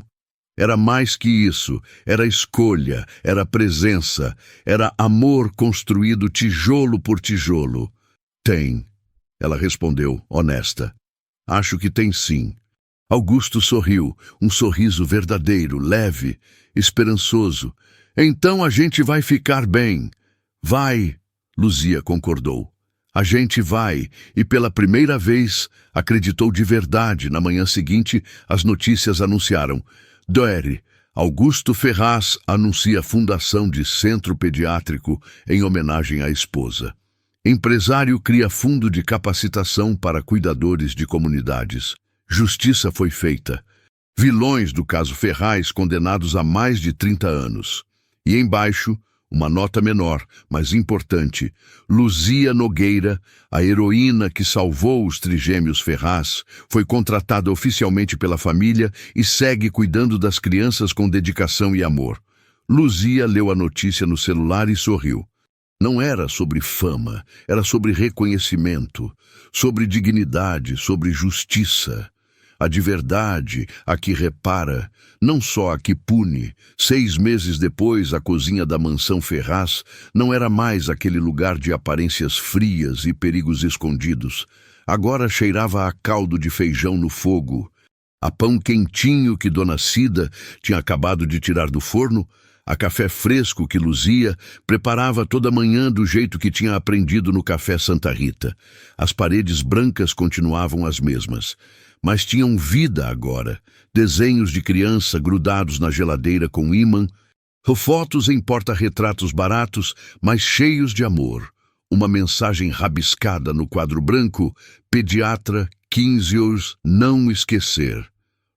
[SPEAKER 1] Era mais que isso, era escolha, era presença, era amor construído tijolo por tijolo. Tem, ela respondeu, honesta. Acho que tem sim. Augusto sorriu, um sorriso verdadeiro, leve, esperançoso. Então a gente vai ficar bem. Vai, Luzia concordou. A gente vai, e pela primeira vez acreditou de verdade. Na manhã seguinte, as notícias anunciaram. Doere, Augusto Ferraz anuncia a fundação de centro pediátrico em homenagem à esposa. Empresário cria fundo de capacitação para cuidadores de comunidades. Justiça foi feita. Vilões do caso Ferraz condenados a mais de 30 anos. E embaixo, uma nota menor, mas importante. Luzia Nogueira, a heroína que salvou os trigêmeos Ferraz, foi contratada oficialmente pela família e segue cuidando das crianças com dedicação e amor. Luzia leu a notícia no celular e sorriu. Não era sobre fama, era sobre reconhecimento, sobre dignidade, sobre justiça. A de verdade, a que repara, não só a que pune. 6 meses depois, a cozinha da mansão Ferraz não era mais aquele lugar de aparências frias e perigos escondidos. Agora cheirava a caldo de feijão no fogo, a pão quentinho que Dona Cida tinha acabado de tirar do forno, a café fresco que Luzia preparava toda manhã do jeito que tinha aprendido no Café Santa Rita. As paredes brancas continuavam as mesmas, mas tinham vida agora, desenhos de criança grudados na geladeira com ímã, fotos em porta-retratos baratos, mas cheios de amor. Uma mensagem rabiscada no quadro branco, pediatra, 15 anos, não esquecer.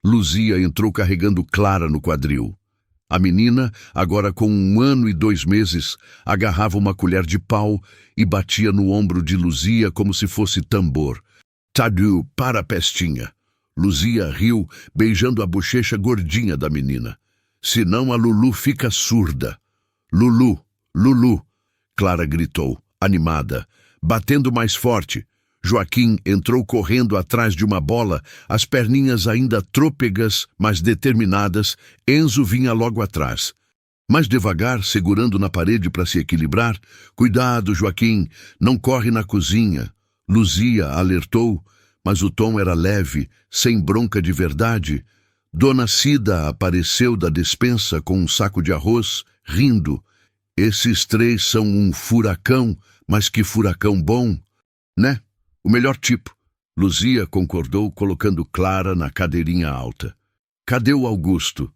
[SPEAKER 1] Luzia entrou carregando Clara no quadril. A menina, agora com 1 ano e 2 meses, agarrava uma colher de pau e batia no ombro de Luzia como se fosse tambor. Tadu, para, pestinha. Luzia riu, beijando a bochecha gordinha da menina. Senão a Lulu fica surda. Lulu, Lulu, Clara gritou, animada, batendo mais forte. Joaquim entrou correndo atrás de uma bola, as perninhas ainda trôpegas, mas determinadas. Enzo vinha logo atrás. Mais devagar, segurando na parede para se equilibrar. Cuidado, Joaquim, não corre na cozinha. Luzia alertou, mas o tom era leve, sem bronca de verdade. Dona Cida apareceu da despensa com um saco de arroz, rindo. Esses 3 são um furacão, mas que furacão bom, né? O melhor tipo. Luzia concordou, colocando Clara na cadeirinha alta. Cadê o Augusto?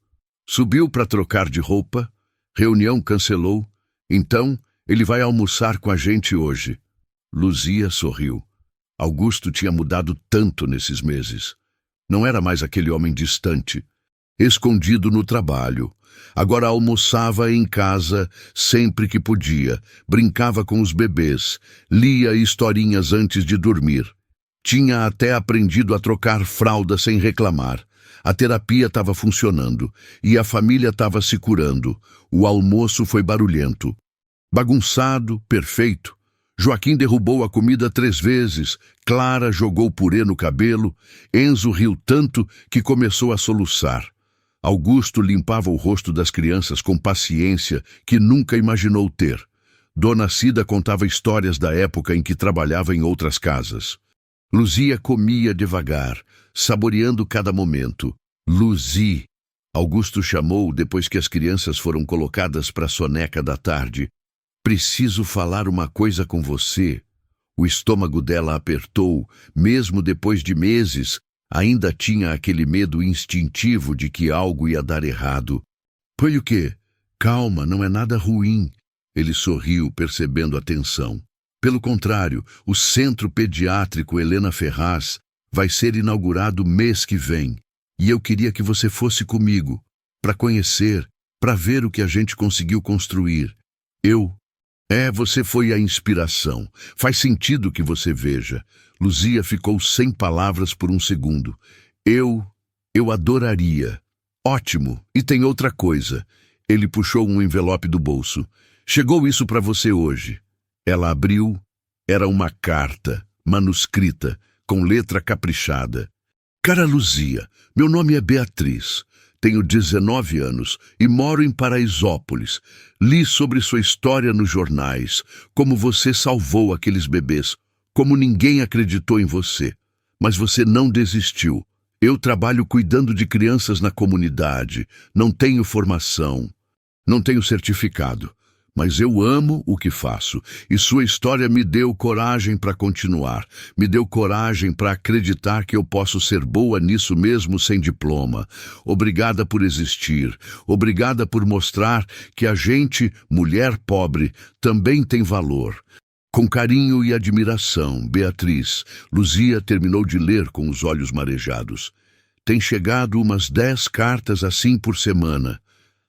[SPEAKER 1] Subiu para trocar de roupa. Reunião cancelou. Então, ele vai almoçar com a gente hoje. Luzia sorriu. Augusto tinha mudado tanto nesses meses. Não era mais aquele homem distante, escondido no trabalho. Agora almoçava em casa sempre que podia, brincava com os bebês, lia historinhas antes de dormir. Tinha até aprendido a trocar fralda sem reclamar. A terapia estava funcionando e a família estava se curando. O almoço foi barulhento. Bagunçado, perfeito. Joaquim derrubou a comida 3 vezes, Clara jogou purê no cabelo, Enzo riu tanto que começou a soluçar. Augusto limpava o rosto das crianças com paciência que nunca imaginou ter. Dona Cida contava histórias da época em que trabalhava em outras casas. Luzia comia devagar, saboreando cada momento. Luzi, Augusto chamou depois que as crianças foram colocadas para a soneca da tarde. Preciso falar uma coisa com você. O estômago dela apertou, mesmo depois de meses, ainda tinha aquele medo instintivo de que algo ia dar errado. Foi o quê? Calma, não é nada ruim. Ele sorriu, percebendo a tensão. Pelo contrário, o Centro Pediátrico Helena Ferraz vai ser inaugurado mês que vem. E eu queria que você fosse comigo, para conhecer, para ver o que a gente conseguiu construir. Você foi a inspiração. Faz sentido que você veja. Luzia ficou sem palavras por um segundo. Eu adoraria. Ótimo. E tem outra coisa. Ele puxou um envelope do bolso. Chegou isso para você hoje. Ela abriu. Era uma carta, manuscrita, com letra caprichada. Cara Luzia, meu nome é Beatriz. Tenho 19 anos e moro em Paraisópolis. Li sobre sua história nos jornais, como você salvou aqueles bebês, como ninguém acreditou em você. Mas você não desistiu. Eu trabalho cuidando de crianças na comunidade. Não tenho formação. Não tenho certificado. Mas eu amo o que faço, e sua história me deu coragem para continuar, me deu coragem para acreditar que eu posso ser boa nisso mesmo sem diploma. Obrigada por existir, obrigada por mostrar que a gente, mulher pobre, também tem valor. Com carinho e admiração, Beatriz. Luzia terminou de ler com os olhos marejados. Tem chegado umas 10 cartas assim por semana.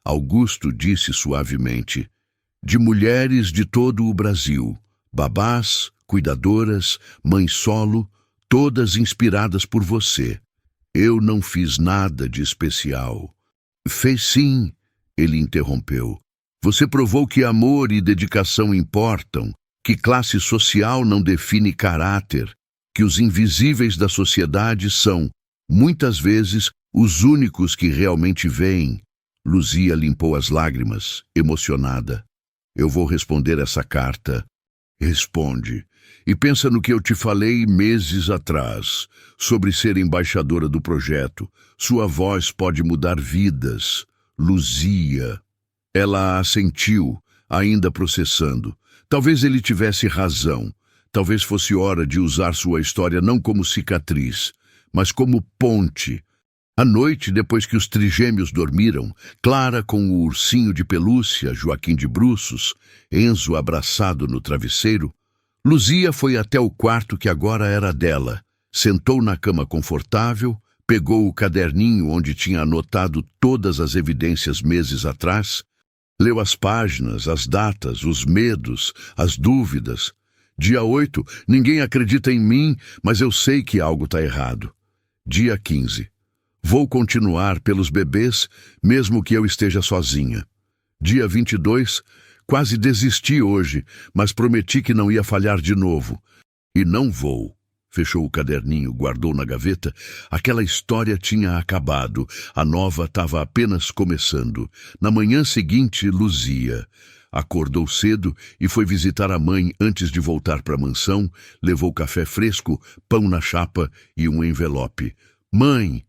[SPEAKER 1] Augusto disse suavemente. De mulheres de todo o Brasil, babás, cuidadoras, mães solo, todas inspiradas por você. Eu não fiz nada de especial. Fez sim, ele interrompeu. Você provou que amor e dedicação importam, que classe social não define caráter, que os invisíveis da sociedade são, muitas vezes, os únicos que realmente veem. Luzia limpou as lágrimas, emocionada. Eu vou responder essa carta. Responde. E pensa no que eu te falei meses atrás, sobre ser embaixadora do projeto. Sua voz pode mudar vidas. Luzia. Ela assentiu, ainda processando. Talvez ele tivesse razão. Talvez fosse hora de usar sua história não como cicatriz, mas como ponte. À noite, depois que os trigêmeos dormiram, Clara com o ursinho de pelúcia, Joaquim de bruços, Enzo abraçado no travesseiro, Luzia foi até o quarto que agora era dela, sentou na cama confortável, pegou o caderninho onde tinha anotado todas as evidências meses atrás, leu as páginas, as datas, os medos, as dúvidas. Dia 8, ninguém acredita em mim, mas eu sei que algo está errado. Dia 15. Vou continuar pelos bebês, mesmo que eu esteja sozinha. Dia 22, quase desisti hoje, mas prometi que não ia falhar de novo. E não vou. Fechou o caderninho, guardou na gaveta. Aquela história tinha acabado. A nova estava apenas começando. Na manhã seguinte, Luzia acordou cedo e foi visitar a mãe antes de voltar para a mansão. Levou café fresco, pão na chapa e um envelope. Mãe!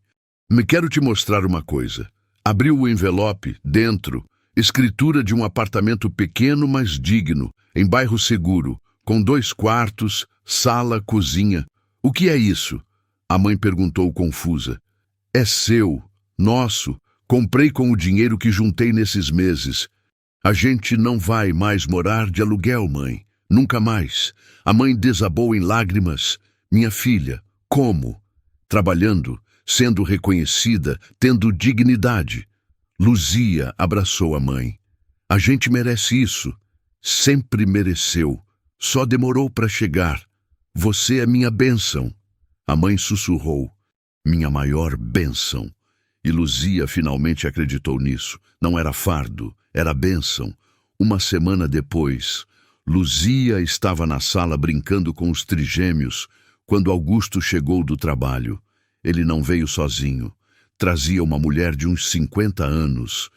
[SPEAKER 1] Quero te mostrar uma coisa. Abriu o envelope, dentro, escritura de um apartamento pequeno, mas digno, em bairro seguro, com 2 quartos, sala, cozinha. O que é isso? A mãe perguntou confusa. É seu, nosso, comprei com o dinheiro que juntei nesses meses. A gente não vai mais morar de aluguel, mãe. Nunca mais. A mãe desabou em lágrimas. Minha filha, como? Trabalhando, sendo reconhecida, tendo dignidade. Luzia abraçou a mãe. A gente merece isso. Sempre mereceu. Só demorou para chegar. Você é minha bênção. A mãe sussurrou. Minha maior bênção. E Luzia finalmente acreditou nisso. Não era fardo, era bênção. Uma semana depois, Luzia estava na sala brincando com os trigêmeos quando Augusto chegou do trabalho. Ele não veio sozinho. Trazia uma mulher de uns 50 anos,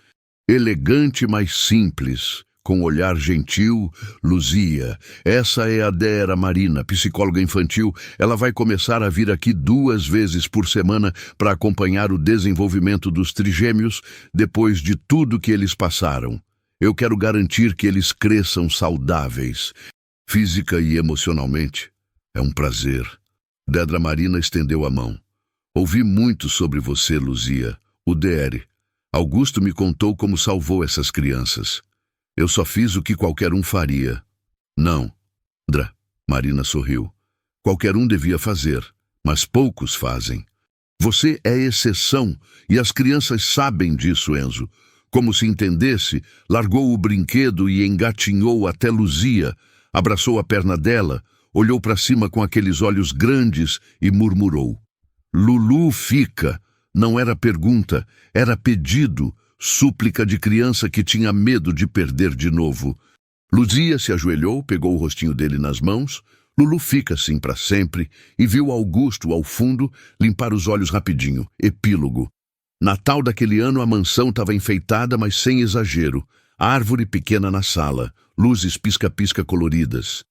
[SPEAKER 1] elegante, mas simples, com olhar gentil. Luzia, essa é a Dera Marina, psicóloga infantil. Ela vai começar a vir aqui 2 vezes por semana para acompanhar o desenvolvimento dos trigêmeos depois de tudo que eles passaram. Eu quero garantir que eles cresçam saudáveis, física e emocionalmente. É um prazer. Dera Marina estendeu a mão. Ouvi muito sobre você, Luzia. O DR. Augusto me contou como salvou essas crianças. Eu só fiz o que qualquer um faria. Não, Dra. Marina sorriu. Qualquer um devia fazer, mas poucos fazem. Você é exceção e as crianças sabem disso, Enzo. Como se entendesse, largou o brinquedo e engatinhou até Luzia, abraçou a perna dela, olhou para cima com aqueles olhos grandes e murmurou. Lulu fica. Não era pergunta, era pedido, súplica de criança que tinha medo de perder de novo. Luzia se ajoelhou, pegou o rostinho dele nas mãos. Lulu fica assim para sempre e viu Augusto ao fundo limpar os olhos rapidinho. Epílogo. Natal daquele ano a mansão estava enfeitada, mas sem exagero. Árvore pequena na sala, luzes pisca-pisca coloridas.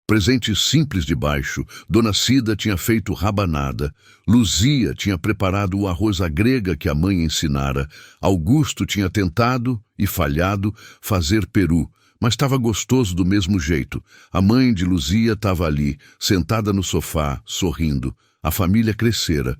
[SPEAKER 1] Presentes simples debaixo. Dona Cida tinha feito rabanada. Luzia tinha preparado o arroz à grega que a mãe ensinara. Augusto tinha tentado, e falhado, fazer peru, mas estava gostoso do mesmo jeito. A mãe de Luzia estava ali, sentada no sofá, sorrindo. A família crescera.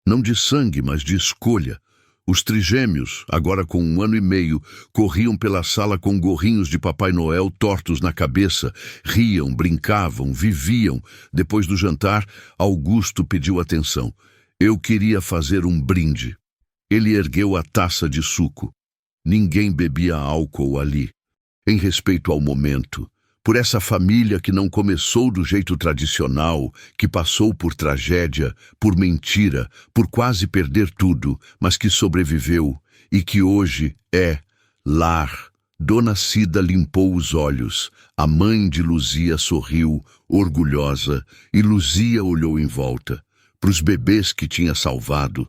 [SPEAKER 1] Não de sangue, mas de escolha. Os trigêmeos, agora com 1 ano e meio, corriam pela sala com gorrinhos de Papai Noel tortos na cabeça, riam, brincavam, viviam. Depois do jantar, Augusto pediu atenção. Eu queria fazer um brinde. Ele ergueu a taça de suco. Ninguém bebia álcool ali. Em respeito ao momento, por essa família que não começou do jeito tradicional, que passou por tragédia, por mentira, por quase perder tudo, mas que sobreviveu e que hoje é lar. Dona Cida limpou os olhos. A mãe de Luzia sorriu, orgulhosa, e Luzia olhou em volta, para os bebês que tinha salvado,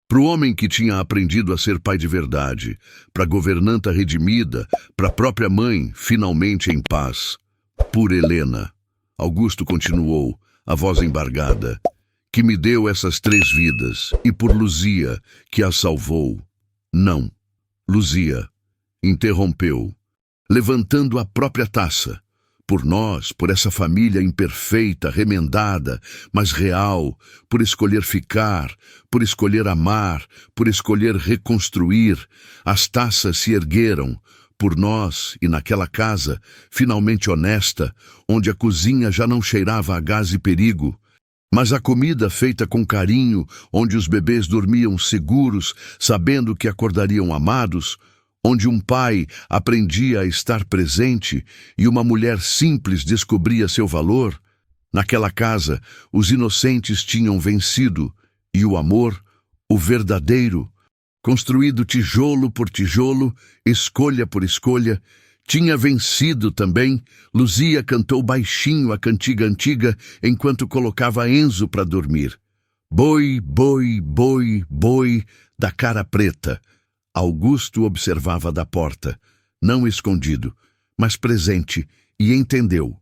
[SPEAKER 1] para o homem que tinha aprendido a ser pai de verdade, para a governanta redimida, para a própria mãe, finalmente em paz. Por Helena, Augusto continuou, a voz embargada, que me deu essas 3 vidas, e por Luzia, que a salvou. Não, Luzia, interrompeu, levantando a própria taça. Por nós, por essa família imperfeita, remendada, mas real, por escolher ficar, por escolher amar, por escolher reconstruir, as taças se ergueram, por nós e naquela casa, finalmente honesta, onde a cozinha já não cheirava a gás e perigo, mas a comida feita com carinho, onde os bebês dormiam seguros, sabendo que acordariam amados, onde um pai aprendia a estar presente e uma mulher simples descobria seu valor. Naquela casa, os inocentes tinham vencido e o amor, o verdadeiro, construído tijolo por tijolo, escolha por escolha, tinha vencido também. Luzia cantou baixinho a cantiga antiga enquanto colocava Enzo para dormir. Boi, boi, boi, boi, da cara preta. Augusto observava da porta, não escondido, mas presente, e entendeu.